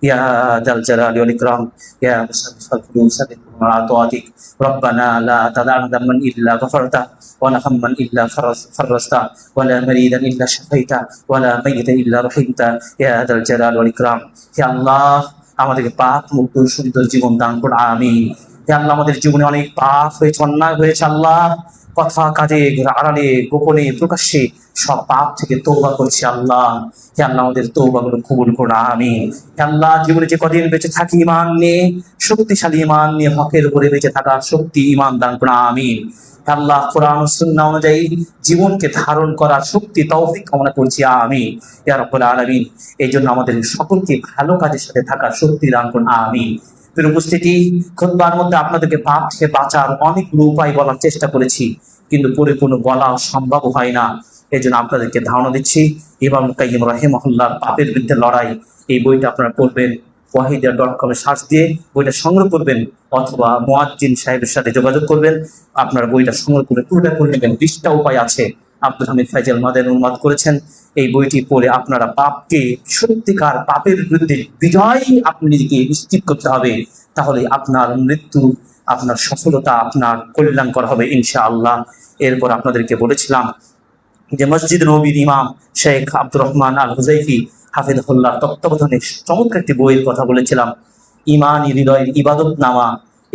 يا ذا الجلال والإكرام يا مصرف القلوب ثبت قلوبنا على طاعتك. ربنا لا تدع ذنبا إلا غفرته ولا هما إلا فرجته ولا مريدا إلا شفيته ولا ميتا إلا رحمته يا ذا الجلال والإكرام. يا الله আমাদেরকে পাপ মুক্ত সুন্দর জীবন দান করুন, আমিন। হে আল্লাহ, আমাদের জীবনে অনেক পাপ হয়েছে, অন্যায় হয়েছে আল্লাহ, কথা কাজে আড়ালে গোপনে প্রকাশ্যে সব পাপ থেকে তওবা করছি আল্লাহ। হে আল্লাহ, আমাদের তওবাগুলো কবুল করুন, আমিন। হে আল্লাহ, জীবনে যে কদিন বেঁচে থাকি ঈমান নিয়ে, শক্তিশালী ঈমান নিয়ে হকের উপরে বেঁচে থাকার শক্তি ঈমান দান করুন, আমিন। হে আল্লাহ, কোরআন ও সুন্নাহ অনুযায়ী জীবনকে ধারণ করার শক্তি তৌফিক কামনা করছি, আমিন ইয়া রাব্বুল আলামিন। এই জন্য আমাদের সকলকে ভালো কাজের সাথে থাকার শক্তি দান করুন, আমিন। এর উপস্থিতি, খুতবার মধ্যে আপনাদেরকে পাপ থেকে বাঁচার অনেকগুলো উপায় বলার চেষ্টা করেছি, কিন্তু পরিপূর্ণ বলা সম্ভব হয় না। এই জন্য আপনাদেরকে ধারণা দিচ্ছি, ইমাম কাইয়্যিম রাহিমাহুল্লাহর পাপের বিরুদ্ধে লড়াই, এই বইটা আপনারা পড়বেন, ওয়াহিদিয়া.com-এ সার্চ দিয়ে বইটা সংগ্রহ করবেন, অথবা মুয়াজ্জিন সাহেবের সাথে যোগাযোগ করবেন, আপনার বইটা সংগ্রহ করে পুরোটা করে নেবেন। 20টা উপায় আছে, আব্দুল হামিদ ফাইজাল মাদানী অনুবাদ করেছেন। এই বইটি পড়ে আপনারা পাপকে, সত্যিকার পাপের বিরুদ্ধে বিজয় আপনি নিজেকে নিশ্চিত করতে হবে, তাহলে আপনার মৃত্যু, আপনার সফলতা, আপনার কল্যাণকর হবে ইনশাআল্লাহ। এরপর আপনাদেরকে বলেছিলাম যে মসজিদ নববীর ইমাম শেখ আব্দুর রহমান আল হুযাইফি হাফিজাহুল্লাহ তত্ত্বাবধানে চমৎকার একটি বইয়ের কথা বলেছিলাম, ইমানি হৃদয়ের ইবাদত নামা,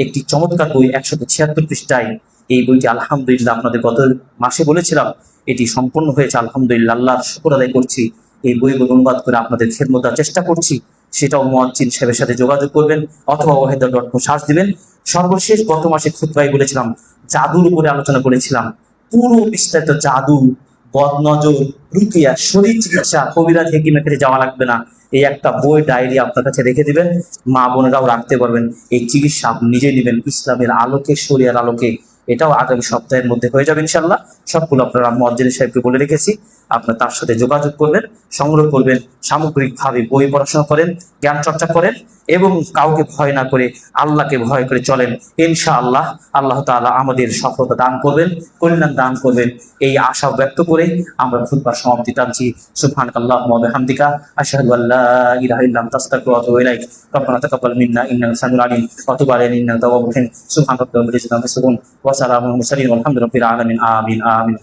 একটি চমৎকার বই, 176 পৃষ্ঠায়। এই বইটি আলহামদুলিল্লাহ আপনাদের গত মাসে বলেছিলাম, এটি সম্পূর্ণ হয়েছে আলহামদুলিল্লাহ, আল্লাহর শুকর আদায় করছি। এই বইগুলো অনুবাদ করে আপনাদের খেদমত দেওয়ার চেষ্টা করছি, সেটাও মুয়াজ্জিন সাহেবের সাথে যোগাযোগ করবেন, অথবা ওয়াহিদিয়া.com সার্চ দিবেন। সর্বশেষ গত মাসে খুতবায় বলেছিলাম, জাদুর উপরে আলোচনা করেছিলাম, পুরো বিস্তারিত জাদু, বদনজর, রুকিয়া, শরীর চিকিৎসা, কবিরাজ হেকিমের কাছে যাওয়া লাগবে না। এই একটা বই ডায়েরি আপনার কাছে রেখে দিবেন, মা বোনেরাও রাখতে পারবেন। এই চিকিৎসা আপনি নিজে নেবেন ইসলামের আলোকে, শরিয়ার আলোকে। এটাও আগামী সপ্তাহের মধ্যে হয়ে যাবে ইনশাল্লাহ। সবগুলো আপনারা মুয়াজ্জিন সাহেবকে বলে রেখেছি, আপনার তার সাথে যোগাযোগ করবেন, সংগ্রহ করবেন, সামগ্রিকভাবে বই পড়াশোনা করেন, জ্ঞান চর্চা করেন, এবং কাউকে ভয় না করে আল্লাহকে ভয় করে চলেন। ইনশাআল্লাহ আল্লাহ তাআলা আমাদের সফলতা দান করবেন, কল্যাণ দান করবেন, এই আশা ব্যক্ত করে আমরা খুতবার সমাপ্তি টানছি। সুবহানাকাল্লাহুম্মা ওয়া বিহামদিকা আশহাদু আল্লা ইলাহা ইল্লা আনতা আস্তাগফিরুকা ওয়া আতুবু ইলাইক। রব্বানা তাকাব্বাল মিন্না ইন্নাকা সামিউল আলিম ওয়া তুব আলাইনা ইন্নাকা তাওয়াবুর রহিম। সুবহানা রাব্বিকা রাব্বিল ইজ্জাতি আম্মা ইয়াসিফুন ওয়া সালামুন আলাল মুরসালিন ওয়ালহামদুলিল্লাহি রাব্বিল আলামিন। আমিন আমিন।